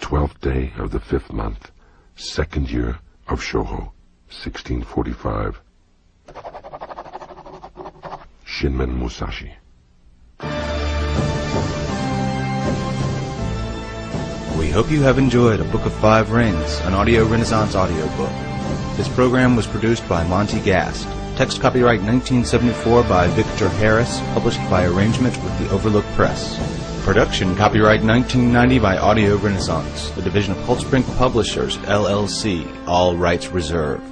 12th day of the 5th month, 2nd year of Shoho, 1645. Shinmen Musashi. We hope you have enjoyed A Book of Five Rings, an audio Renaissance audiobook. This program was produced by Monty Gast. Text copyright 1974 by Victor Harris, published by arrangement with the Overlook Press. Production copyright 1990 by Audio Renaissance, the division of Cold Spring Publishers, LLC, all rights reserved.